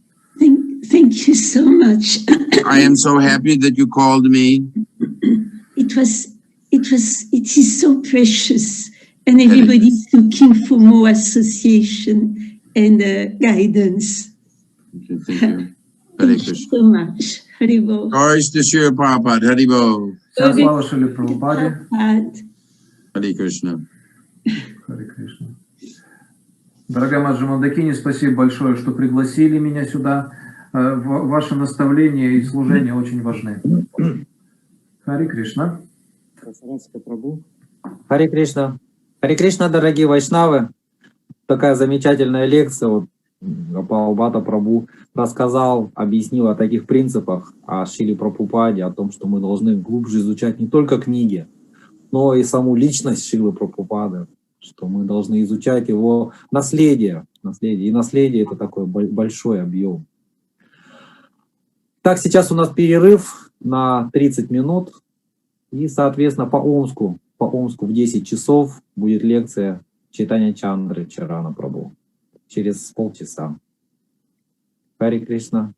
Thank you so much. I am so happy that you called me. It is so precious, and everybody is looking for more association and guidance. Thank you. Hare Thank you Krishna. so much. Haribol. Glories to Srila Prabhupada. Haribol. Вся слава Шриле Прабхупаде. Hare Krishna. Харе Кришна. Дорогая Маджи Мандакини, спасибо большое, что пригласили меня сюда. Ваше наставление и служение очень важны. Харе Кришна. Харе Кришна. Харе Кришна, дорогие вайшнавы. Такая замечательная лекция. Вот Гопал Бхатта Прабху рассказал, объяснил о таких принципах, о Шриле Прабхупаде, о том, что мы должны глубже изучать не только книги, но и саму личность Шрилы Прабхупады, что мы должны изучать его наследие. И наследие — это такой большой объем. Так, сейчас у нас перерыв на 30 минут. И, соответственно, по Омску в 10 часов будет лекция Чайтанья Чандры Чарана Прабху. Через полчаса. Харе Кришна.